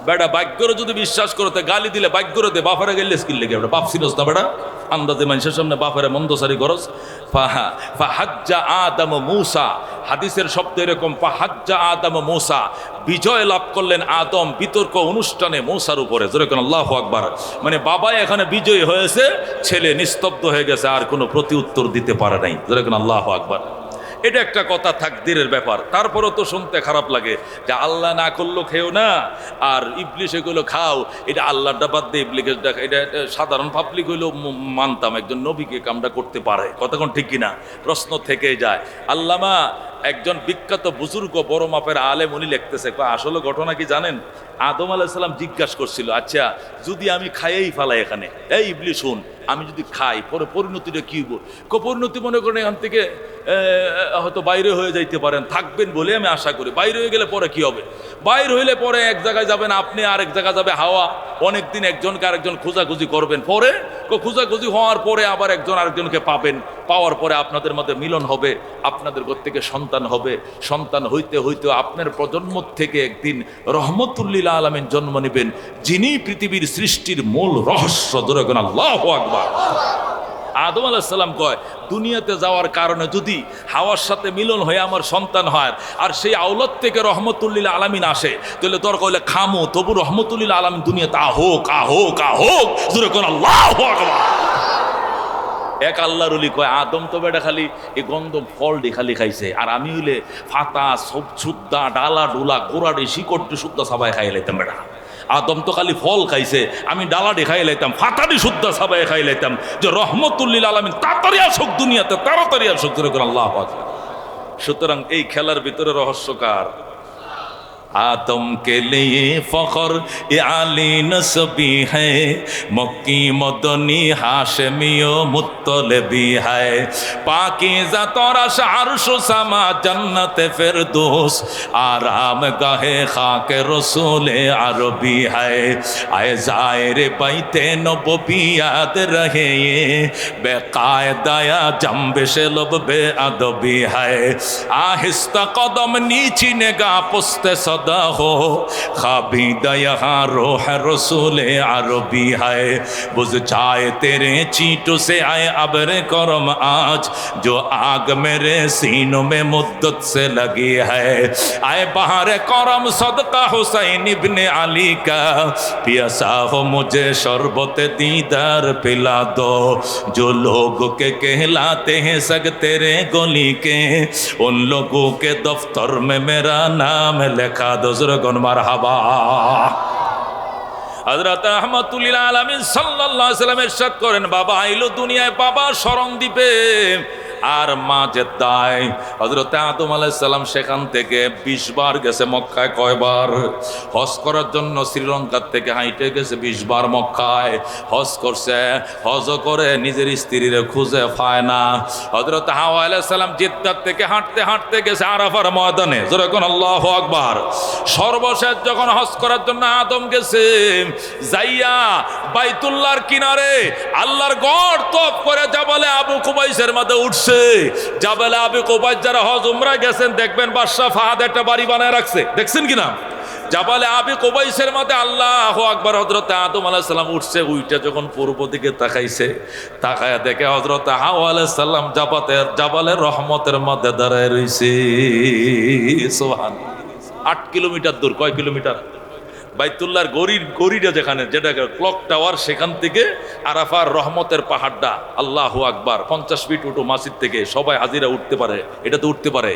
বেটা ভাগ্যরে যদি বিশ্বাস করতে গালি দিলে ভাগ্যরে দে, বাফারে গেলে স্কিল লেগে বেটা বাপ ছিলস না বেটা? আন্দাজে মানুষের সামনে বাফারে মন্দসারি গরজ। ফাহাজ্জা আদম মূসা, হাদিসের শব্দ এরকম, ফাহাজ্জা আদম মূসা, বিজয় লাভ করলেন আদম বিতর্ক অনুষ্ঠানে মূসার উপরে। যেরকম আল্লাহু আকবার। মানে বাবা এখানে বিজয়ী হয়েছে, ছেলে নিস্তব্ধ হয়ে গেছে, আর কোনো প্রতি উত্তর দিতে পারে নাই। যেরকম আল্লাহু আকবার। এটা একটা কথা, তাকদীরের ব্যাপার। তারপরও তো শুনতে খারাপ লাগে যে আল্লাহ না করলো খেও না, আর ইবলিশ এগুলো খাও। এটা আল্লাহটা বাদ দিয়ে ইবলিশ দেখা, এটা সাধারণ পাবলিক হইলেও মানতাম একজন নবীকে কামটা করতে পারে। কতক্ষণ ঠিক কিনা প্রশ্ন থেকে যায়। আল্লামা একজন বিখ্যাত বুজুর্গ বড় মাপের আলেম, উনি লিখতেছে, আসলে ঘটনা কি জানেন? আদম আলাইহিস সালাম জিজ্ঞাসা করছিল, আচ্ছা যদি আমি খাইয়েই ফেলাই এখানে, এই ইবলিশ শুন, আমি যদি খাই পরে পরিণতিটা কি হইব? পরিণতি মনে করেন এখান থেকে হয়তো বাইরে হয়ে যাইতে পারেন, থাকবেন বলে আমি আশা করি। বাইরে হয়ে গেলে পরে কি হবে? বাইর হইলে পরে এক জায়গায় যাবেন আপনি, আরেক জায়গায় যাবে হাওয়া। অনেকদিন একজনকে আরেকজন খোঁজাখুঁজি করবেন, পরে খোঁজাখুঁজি হওয়ার পরে আবার একজন আরেকজনকে পাবেন, পাওয়ার পরে আপনাদের মধ্যে মিলন হবে, আপনাদের ঘর থেকে সন্তান হবে, সন্তান হইতে হইতে আপনার প্রজন্ম থেকে একদিন রহমতুল্লিল আলামিন জন্ম নেবেন, যিনি পৃথিবীর সৃষ্টির মূল রহস্য। ধরে কোন আল্লাহু আকবার। আদম আলাইহিস সালাম কয়, দুনিয়াতে যাওয়ার কারণে যদি হাওয়ার সাথে মিলন হয়ে আমার সন্তান হয়, আর সেই আওলাদ থেকে রহমতুল্লিল আলামিন আসে, তাহলে দরকার হলে খামো, তবু রহমতুল্লিল আলামিন দুনিয়াতে আহোক আহোক আহোক। জোরে কোন আল্লাহু আকবার। এক আল্লাহর ওলি কয়, আদম তো বেটা খালি এই গন্ধম ফল ডি খালি খাইছে, আর আমি হইলে ফাতা সব সুদ্দা ডালা ডোলা গোড়াডি শিকড়টি সুদ্দা সবাই খাই লাইতাম। বেটা আদম তো খালি ফল খাইছে, আমি ডালাডি খাই লাইতাম, ফাতাডি সুদ্দা সবাই খাই লাইতাম, যে রহমতুল্লিল আলামিন তাড়াতাড়ি আসুক দুনিয়াতে, তাড়াতাড়ি আসুক। জোরে করে আল্লাহু আকবার। সুতরাং এই খেলার ভিতরে রহস্যকার। आदम के लिए फखर ये आली नस्बी है, मक्की मदनी हाशमियो मुत्तलबी है, पाकीज़ा तोराश अर्श समा जन्नत फिरदौस, आराम गाहे खाक रसूल अरबी है, आए ज़ाहिर बैते नबवी याद रहे ये, बेकायदाया जंबिश लब बेअदबी है, आहिस्ता कदम नीची निगाह पुस्ते सदा हो, खाबीदा यहाँ रोह रसूल अरबी है, बुझ जाए तेरे चींटों से आए अब्र करम आज, जो आग मेरे सीनों में मुद्दत से लगी है, आए बहार करम सदका हुसैन इब्ने अली का, पियासा हो मुझे शरबत दीदार पिला दो, जो लोग के कहलाते हैं सग तेरे गली के, उन लोगों के दफ्तर में मेरा नाम लिखा दो। ज़ुरगुन मरहबा। हज़रत रहमतुल्लिल आलमीन सल्लल्लाहु अलैहि वसल्लम इरशाद करेন, বাবা আইলো দুনিয়ায়, বাবা স্মরণ দিবে, আর মা জেদ্দায়। হযরত আদম আলাইহিস সালাম সেখান থেকে 20 বার গেছে মক্কায়। কয়বার? হজ করার জন্য শ্রীলঙ্কা থেকে হাইটে গেছে 20 বার মক্কায় হজ করছে। হজ করে নিজের স্ত্রীর খুঁজে পায় না। হযরত হাওয়া আলাইহিস সালাম জিদ্দাহ থেকে হাঁটতে হাঁটতে গেছে আরাফার ময়দানে। জোরে কোন আল্লাহু আকবার। সর্বশেষ যখন হজ করার জন্য আদম গেছে, যাইয়া বাইতুল্লাহর কিনারে আল্লাহর গড় তপ করে জাবালে আবু কুবাইসের মধ্যে উঠছে। জাবালে আবু কুবাইস যারা হজ উমরা গেছেন দেখবেন বাদশাহ ফাহাদ একটা বাড়ি বানায় রাখছে, দেখছেন কিনা? জাবালে আবি কুবাইসের মধ্যে আল্লাহু আকবার। হযরত আদম আলাইহিস সালাম উঠছে, উইটা যখন পূর্ব দিকে তাকাইছে, তাকায়া দেখে হযরত হাওয়া আলাইহিস সালাম জাবালের রহমতের মধ্যে দাঁড়ায় রইছে। সুবহানাল্লাহ। 8 কিলোমিটার দূর। কয় কিলোমিটার? বাইতুল্লাহর গড়িটা যেখানে, যেটা ক্লক টাওয়ার, সেখান থেকে আরাফার রহমতের পাহাড়টা, আল্লাহু আকবার, 50 ফিট উঠো মসজিদ থেকে, সবাই হাজিরা উঠতে পারে, এটা তো উঠতে পারে।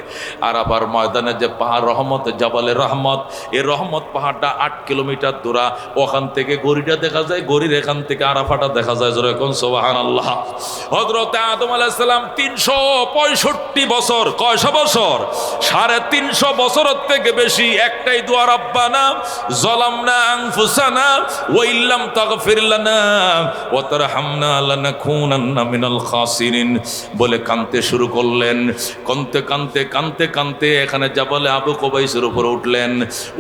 আরাফার ময়দানের যে পাহাড় রহমত, জাবালে রহমত, এই রহমত পাহাড়টা 8 কিলোমিটার দূরা। ওখান থেকে গড়িটা দেখা যায়, গড়ির এখান থেকে আরাফাটা দেখা যায়। জোরে কোন সুবহানাল্লাহ। হযরত আদম আলাইহিস সালাম 365 বছর, কয়শো বছর? 350 বছরের থেকে বেশি একটাই দোয়া, রব্বানা যালামনা আনফুসানা ওয়া ইল্লাম তাগফির লানা ওয়া তারহামনা লানাকুনান্না মিনাল খাসিরিন বলে কাঁদতে শুরু করলেন। কাঁদতে এখানে জাবালে আবু কুবাইসের উপর উঠলেন।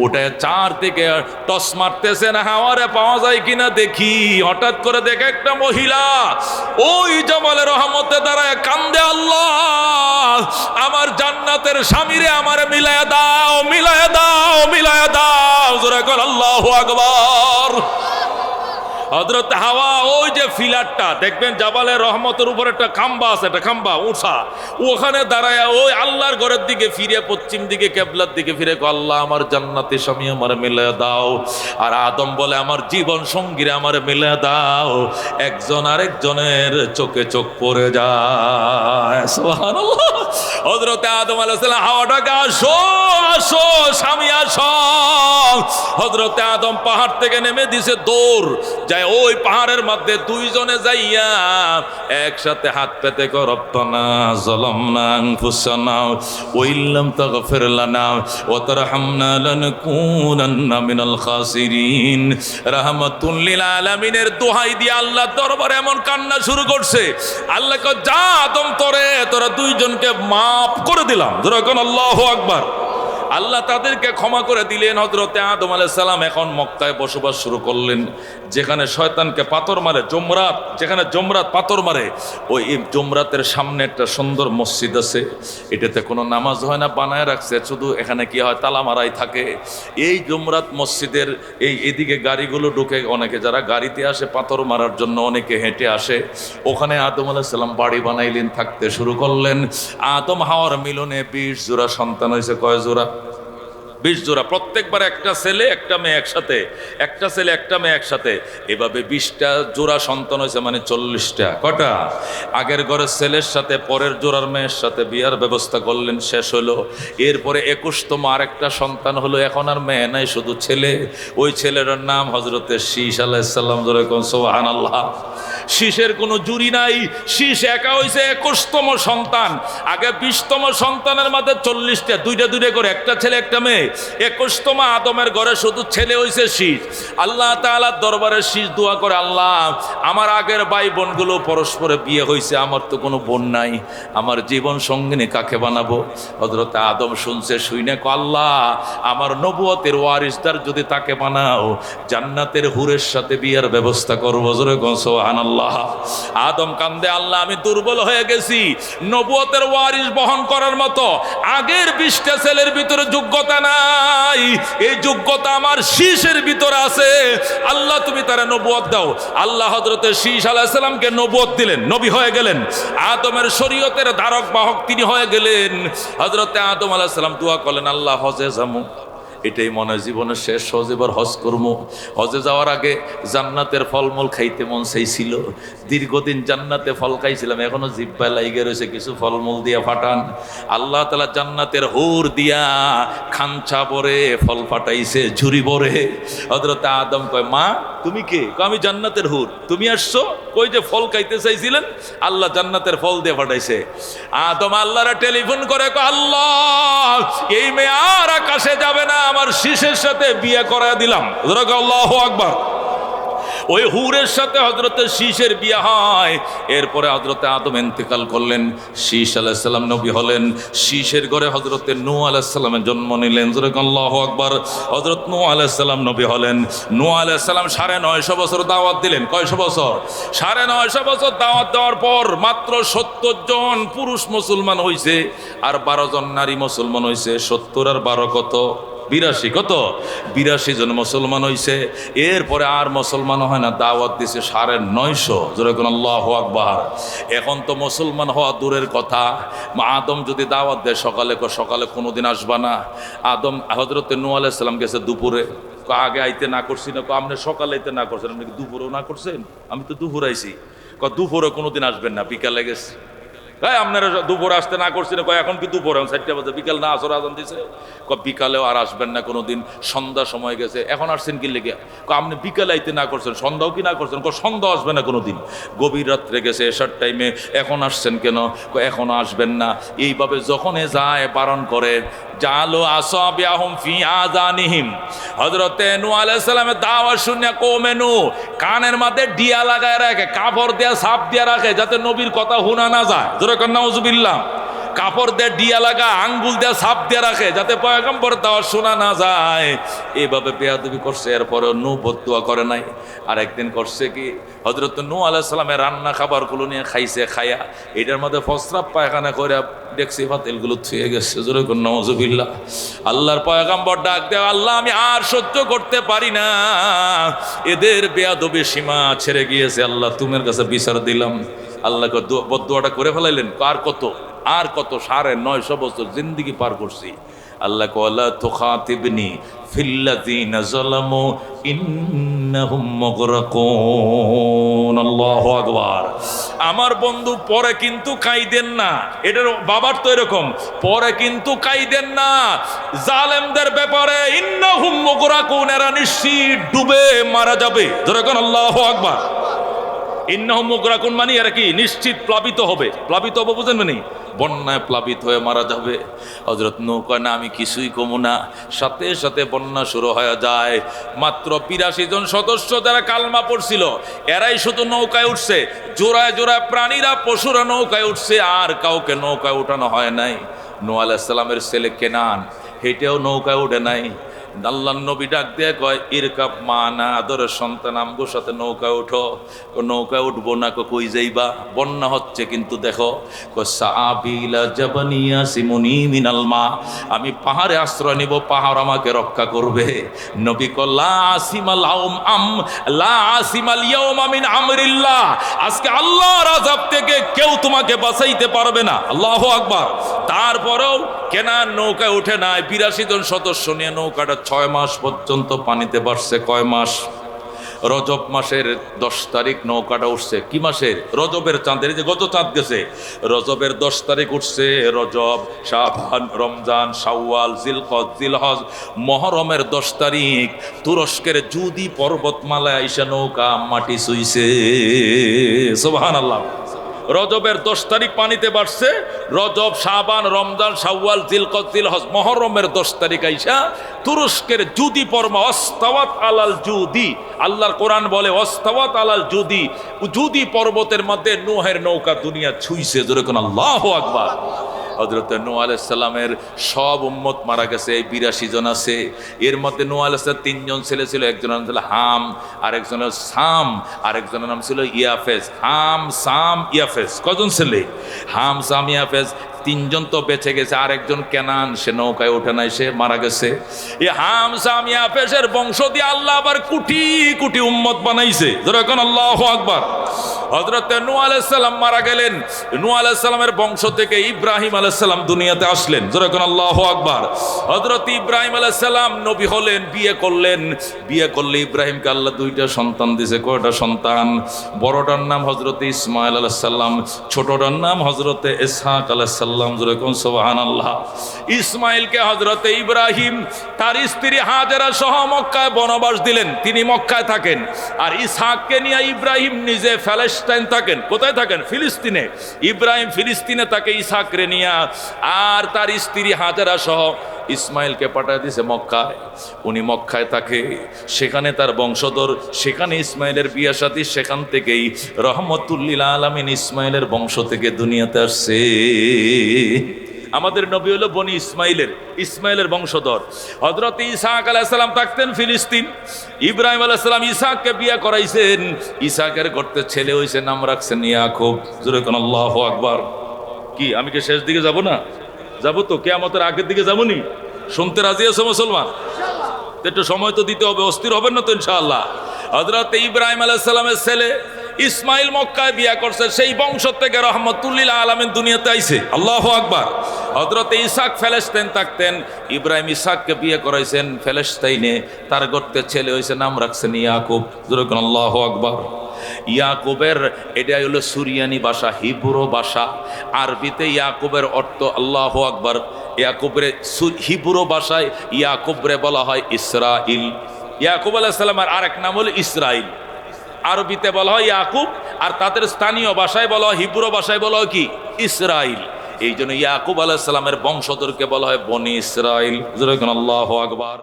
উঠে চার থেকে টস মারতেছেন, হাওয়ারে পাওয়া যায় কিনা দেখি। হঠাৎ করে দেখে একটা মহিলা ওই জাবালে রহমতে দাঁড়ায় কান্দে, আল্লাহ আমার জান্নাতের স্বামীরে আমারে মিলায়া দাও, মিলায়া দাও, মিলায়া দাও। জোরে কর আল্লাহু আকবার। হযরত হাওয়া ওই যে ফিলারটা দেখবেন জাবালের রহমতের উপর একটা খাম্বা আছে, একটা খাম্বা উঁচা, ওখানে দাঁড়ায় ওই আল্লাহর ঘরের দিকে ফিরে, পশ্চিম দিকে কেবলার দিকে ফিরে, আল্লাহ আমার জান্নাতে স্বামী আমার মিলায়া দাও। আর আদম বলে আমার জীবন সঙ্গীরে আমার মিলায়া দাও। একজন আরেকজনের চোখে চোখ পড়ে যায়। সুবহানাল্লাহ। হযরত আদম আলাইহিস সালাম হাওয়াটাকে আসো আসো স্বামী আসো। হযরত আদম পাহাড় থেকে নেমে দিছে দৌড় যায় ওই পাহাড়ের মধ্যে। দুইজনে যাইয়া একসাথে হাত পেতে কর, রব্বানা যালামনা আনফুসানা ওয়া ইল্লাম তাগফির লানা ওয়া তারহামনা লানাকুনান্না মিনাল খাসিরিন। রাহমাতুল লিল আলামিনের দোহাই দিয়ে আল্লাহ দরবারে এমন কান্না শুরু করছে। আল্লাহ কয়, যা আদম তোরা দুইজনকে মাফ করে দিলাম। ধরো এখন আল্লাহু আকবার। আল্লাহ তাদেরকে ক্ষমা করে দিলেন। হযরতে আদম আলাইহিস সালাম এখন মক্কায় বসবাস শুরু করলেন, যেখানে শয়তানকে পাথর মারে, জমরাত, যেখানে জমরাত পাথর মারে, ওই জমরাতের সামনে একটা সুন্দর মসজিদ আছে, এটাতে কোনো নামাজ হয় না, বানায় রাখছে, শুধু এখানে কি হয়, তালা মারাই থাকে। এই জমরাত মসজিদের এদিকে গাড়িগুলো ঢুকে, অনেকে যারা গাড়িতে আসে পাথর মারার জন্য, অনেকে হেঁটে আসে। ওখানে আদম আলাইহিস সালাম বাড়ি বানাইলেন, থাকতে শুরু করলেন। আদম হাওয়ার মিলনে 20 জোড়া সন্তান হয়েছে। কয় জোড়া? 20 জোড়া। প্রত্যেকবার একটা ছেলে একটা মেয়ে একসাথে, একটা ছেলে একটা মেয়ে একসাথে, এভাবে 20টা জোড়া সন্তান হয়েছে, মানে 40টা। কটা? আগের ঘরের ছেলের সাথে পরের জোড়ার মেয়ের সাথে বিয়ার ব্যবস্থা করলেন, শেষ হলো। এরপরে 21তম আরেকটা সন্তান হলো, এখন আর মেয়ে নাই, শুধু ছেলে। ওই ছেলেটার নাম হযরতে শীস আলাইহিস সালাম। যেরকম সুবহানাল্লাহ। শীষের কোনো জুরি নাই, শীষ একা হয়েছে 21তম সন্তান। আগে 20তম সন্তানের মধ্যে 40টা, দুইটা দুইটা করে, একটা ছেলে একটা মেয়ে। 21তম আদমের ঘরে শুধু ছেলে হয়েছে শীষ। আল্লাহ তাআলার দরবারে শীষ দোয়া করে, আল্লাহ আমার আগের ভাই বোনগুলো পরস্পরে বিয়ে হয়েছে, আমার তো কোনো বোন নাই, আমার জীবন সঙ্গিনী কাকে বানাবো? হযরতে আদম শুনছে, শুইনে কয়, আল্লাহ আমার নবুয়তের ওয়ারিসদার যদি তাকে বানাও, জান্নাতের হুরের সাথে বিয়ের ব্যবস্থা করবো। জোরে কোন সুবহানাল্লাহ। আদম কান্দে, আল্লাহ আমি দুর্বল হয়ে গেছি, নবুয়তের ওয়ারিস বহন করার মতো আগের 20টা ছেলের ভিতরে যোগ্যতা নাই, এই যোগ্যতা আমার শীষের ভিতরে আছে। আল্লাহ তুমি তারা নবুয়ত দাও। আল্লাহ হযরতে শীষ আলাইহিস সালামকে নবুয়ত দিলেন, নবী হয়ে গেলেন, আদমের শরীয়তের ধারক বাহক তিনি হয়ে গেলেন। হযরতে আদম আলাইহিস সালাম দোয়া করলেন, আল্লাহ হজে যামু, এটাই মনে হয় জীবনের শেষ হজ, এবার হজ করবো। হজে যাওয়ার আগে জান্নাতের ফলমূল খাইতে মন চাইছিল, দীর্ঘদিন জান্নাতে ফল খাইছিলাম, এখনো জিহ্বায় লাইগে রয়েছে, কিছু ফলমূল দিয়া ফাটান। আল্লাহ তাআলা জান্নাতের হুর দিয়া খাঞ্চা ভরে ফল ফাটাইছে, ঝুরি ভরে। হযরতে আদম কয়, মা তুমি কে? কয়, আমি জান্নাতের হুর। তুমি আসছো কই? যে ফল খাইতে চাইছিলেন, আল্লাহ জান্নাতের ফল দিয়ে ফাটাইছে। আদম আল্লাহরে টেলিফোন করে কয়, আল্লাহ এই মেয়ে আর আকাশে যাবে না, আমার শীষের সাথে বিয়ে করায় দিলাম। আল্লাহু আকবার। ওই হুরের সাথে হযরতে শীষের বিয়ে হয়। এরপরে হযরতে আদম ইন্তেকাল করলেন, শীষ আলাইহিস সালাম নবী হলেন। শীষের ঘরে হযরতে নূহ আলাইহিস সালামের জন্ম নিলেন। আল্লাহু আকবার। হযরত নূহ আলাইহিস সালাম নবী হলেন। নূহ আলাইহিস সালাম 950 বছর দাওয়াত দিলেন। কয়শো বছর? 950 বছর দাওয়াত দেওয়ার পর মাত্র 70 জন পুরুষ মুসলমান হইছে, আর 12 জন নারী মুসলমান হইছে। 70 আর 12 কত? 82। কত? 82 জন মুসলমান হইছে। এরপরে আর মুসলমান হয় না, দাওয়াত দিছে 950। যেরকম আল্লাহু আকবার। এখন তো মুসলমান হওয়া দূরের কথা, আদম যদি দাওয়াত দেয় সকালে কোনোদিন আসবা না। আদম হযরতে নূহ আলাইহিস সালাম গেছে দুপুরে, আগে আইতে না করছি না? আপনি সকালে আইতে না করছেন, আপনি কি দুপুরেও না করছেন? আমি তো দুপুর আইছি। দুপুরে কোনোদিন আসবেন না, বিকালে গেছে। আপনারা দুপুর আসতে না করছি না? এখন কি দুপুর? 4টা বাজে, বিকাল না আসর আজান দিছে। বিকালেও আর আসবেন না কোনোদিন, সন্ধ্যা সময় গেছে। এখন আসছেন কি লেগে? আপনি বিকালে আইতে না করছেন, সন্ধ্যাও কি না করছেন? সন্ধ্যা আসবে না কোনোদিন। গভীর রাত্রে গেছে, এশার টাইমে, এখন আসছেন কেন? এখনো আসবেন না। এইভাবে যখনই যায় বারণ করে। জালু আসাবিয়াহুম ফি আযানিহিম। হযরতে নূহ আলাইহিস সালামের দাওয়াত শুনে কওমে নূহ কানের মধ্যে ডিয়া লাগায় রাখে, কাপড় দিয়ে ছাপ দিয়ে রাখে, যাতে নবীর কথা শোনা না যায়। জোরে কর নাউজুবিল্লাহ। কাপড় দিয়ে ডিয়া লাগা, আঙ্গুল দিয়ে ছাপ দিয়ে রাখে, যাতে পয়গম্বর দাওয়াত শোনা না যায়। এভাবে বেয়াদবি করছে। এরপরে নূহ বদদুয়া করে নাই। আর একদিন করছে কি, হযরত নূহ আলাইহিস সালামের রান্না খাবারগুলো নিয়ে খাইছে, খায়া এটার মধ্যে প্রস্রাব পায়খানা করে ডেকসি পাতিলগুলো থুয়ে গেছে। জোরে কর নাউজুবিল্লাহ। আল্লাহর পয়গম্বর ডাক দেয়, আল্লাহ আমি আর সহ্য করতে পারি না, এদের বেয়াদবি সীমা ছেড়ে গিয়েছে, আল্লাহ তোমার কাছে বিচার দিলাম। আল্লাহকে বদদুয়াটা করে ফেলাইলেন। আর কত? আর কত? 950 বছর জিন্দেগি পার করছি। আল্লাহ ওয়ালা তুখাতিবনি ফিল্লাযিনা যালামু ইন্নাহুম মুগরাকুন। আল্লাহু আকবার। আমার বন্ধু পরে কিন্তু কাইদেন না, এটার বাবার তো এরকম, পরে কিন্তু কাইদেন না জালেমদের ব্যাপারে। ইন্নাহুম মুগরাকুন, এরা নিশ্চিত ডুবে মারা যাবে। যেরকম আল্লাহু আকবার। ইন্নাহুম মুগরাকুন মানে এরা কি? নিশ্চিত প্লাবিত হবে। প্লাবিত হবে বুঝেন মানে? বন্যায় প্লাবিত হয়ে মারা যাবে। হযরত নূহ কয় না, আমি কিছুই কমু না। সাথে সাথে বন্যা শুরু হয়ে যায়। মাত্র 82 জন সদস্য যারা কালমা পড়ছিল, এরাই শুধু নৌকায় উঠছে। জোড়ায় জোড়ায় প্রাণীরা, পশুরা নৌকায় উঠছে, আর কাউকে নৌকায় উঠানো হয় নাই। নূহ আলাইহিস সালামের ছেলে কেনান, হেঁটেও নৌকায় উঠে নাই। আল্লাহর নবী ডাক দিয়ে কয় ইরকাব মানা, আদরের সন্তান আমগোর সাথে নৌকায় উঠো। নৌকায় উঠবো না, কই যাইবা? বন্যা হচ্ছে কিন্তু দেখো। সাবিলা জাবানিয়া সিমুনি মিনাল মা, আমি পাহাড়ে আশ্রয় নিব, পাহাড় আমাকে রক্ষা করবে। নবী কয় লা আসিমাল আউম আম লা আসিমাল ইয়াউমা মিন আমরিল্লাহ, আজকে আল্লাহর আযাব থেকে কেউ তোমাকে বাঁচাইতে পারবে না। আল্লাহু আকবার। তারপরেও কেনান নৌকায় উঠে নাই। ৮২ জন সদস্য নিয়ে নৌকাটা ৬ মাস পর্যন্ত পানিতে বাড়ছে। কয় মাস? রজব মাসের ১০ তারিখ নৌকাটা উঠছে। কি মাসের? রজবের চাঁদের, যে গত চাঁদ গেছে, রজবের ১০ তারিখ উঠছে। রজব, শাবান, রমজান, শাওয়াল, জিলকদ, জিলহজ, মহরমের ১০ তারিখ তুরস্কের জুদি পর্বতমালায় আইসা নৌকা মাটি ছুঁইছে। সুবহানাল্লাহ। রজবের ১০ তারিখ পানিতে বাড়ছে। রজব, শাবান, রমজান, শাওয়াল, জিলকদ, জিলহজ, মহরমের ১০ তারিখ আইসা তুরস্কের জুদি পর্ব ওয়াস্তাওয়াত আলাল জুদি, আল্লাহর কোরআন বলে ওয়াস্তাওয়াত আলাল জুদি, জুদি পর্বতের মধ্যে নূহের নৌকা দুনিয়া ছুঁইছে। জোরে কোন আল্লাহু আকবার। হযরত নূহ আলাইহিস সালামের সব উম্মত মারা গেছে, এই ৮২ জন আছে। এর মধ্যে নূহ আলাইহিস সালাম ৩ জন ছেলে ছিল। একজনের নাম ছিল হাম, আরেকজনের সাম, আরেকজনের নাম ছিল ইয়াফেজ। হাম, সাম, ইয়াফেজ, কজন ছেলে? হাম, সাম, ইয়াফেজ। ৩ জন তো বেঁচে গেছে, আরেকজন কেনান, সে নৌকায় ওঠে নাই, সে মারা গেছে। এই হাম, সাম, ইয়াফেজের বংশ দিয়ে আল্লাহ আবার কোটি কোটি উম্মত বানাইছে। যেরকম আল্লাহু আকবার। হযরত নূহ আলাইহিস সালাম মারা গেলেন। নূহ আলাইহিস সালামের বংশ থেকে ইব্রাহিম আলাইহিস সালাম দুনিয়াতে আসলেন। যেরকম আল্লাহু আকবার। হযরত ইব্রাহিম আলাইহিস সালাম নবী হলেন, বিয়ে করলেন। বিয়ে করলে ইব্রাহিমকে আল্লাহ 2টা সন্তান দিয়েছে। কয়টা সন্তান? বড়টার নাম হযরত ইসমাইল আলাইহিস সালাম, ছোটটার নাম হযরত ইসহাক আলাইহিস সালাম। যেরকম সুবহানাল্লাহ। ইসমাইলকে হযরত ইব্রাহিম তার স্ত্রী হাজেরা সহ মক্কায় বনবাস দিলেন, তিনি মক্কায় থাকেন। আর ইসহাককে নিয়ে ইব্রাহিম নিজে প্যালেস্টাইন থাকেন। কোথায় থাকেন? ফিলিস্তিনে। ইব্রাহিম ফিলিস্তিনে থাকে ইসহাকরে নিয়া। আর তার স্ত্রী হাজেরা সহ ইসমাইলকে পাঠায় দিয়েছে মক্কায়। উনি মক্কায় থাকে, সেখানে তার বংশধর, সেখানে ইসমাইলের বিয়ে শাদী, সেখান থেকেই রহমতুল্লিল আলামিন ইসমাইলের বংশ থেকে দুনিয়াতে আসছে। আমাদের নবী হলো বনি ইসমাইলের বংশধর। হযরত ইসহাক আলাইহিস সালাম থাকতেন ফিলিস্তিন। ইব্রাহিম আলাইহিস সালাম ইসহাককে বিয়ে করাইছেন। ইসহাকের করতে ছেলে হইছে, নাম রাখছেন ইয়াকুব। জোরে কোন আল্লাহু আকবার। কি আমি কি শেষ দিকে যাব না? যাবো তো, কিয়ামতের আগের দিকে যাবনি? শুনতে রাজি আছো মুসলমান? একটু সময় তো দিতে হবে, অস্থির হবেন না তো ইনশাআল্লাহ। হযরত ইব্রাহিম আলাইহিস সালামের ছেলে ইসমাইল মক্কায় বিয়া করছে, সেই বংশ থেকে রহমতুল্লিল আলামিন দুনিয়াতে আইছে। আল্লাহু আকবার। হযরত ইসহাক ফিলিস্তিন থাকতেন। ইব্রাহিম ইসহাককে বিয়ে করাইছেন ফিলিস্তিনে। তার গর্তে ছেলে হইছে, নাম রাখছেন ইয়াকুব। জোরে কোন আল্লাহু আকবার। ইয়াকুবের এটাই হলো সুরিয়ানি ভাষা, হিব্রু ভাষা। আরবিতে ইয়াকুবের অর্থ আল্লাহু আকবার। ইয়াকুবের হিব্রু ভাষায় ইয়াকুবরে বলা হয় ইসরাইল। ইয়াকুব আলাইহিস সালামের আরেক নাম হলো ইসরাইল। আরবিতে বলা হয় ইয়াকুব, আর তাদের স্থানীয় ভাষায় বলা হয়, হিব্রু ভাষায় বলা হয় কি? ইসরাইল। এই জন্য ইয়াকুব আলাইহিস সালামের বংশধরকে বলা হয় বনি ইসরাইল। আল্লাহু আকবার।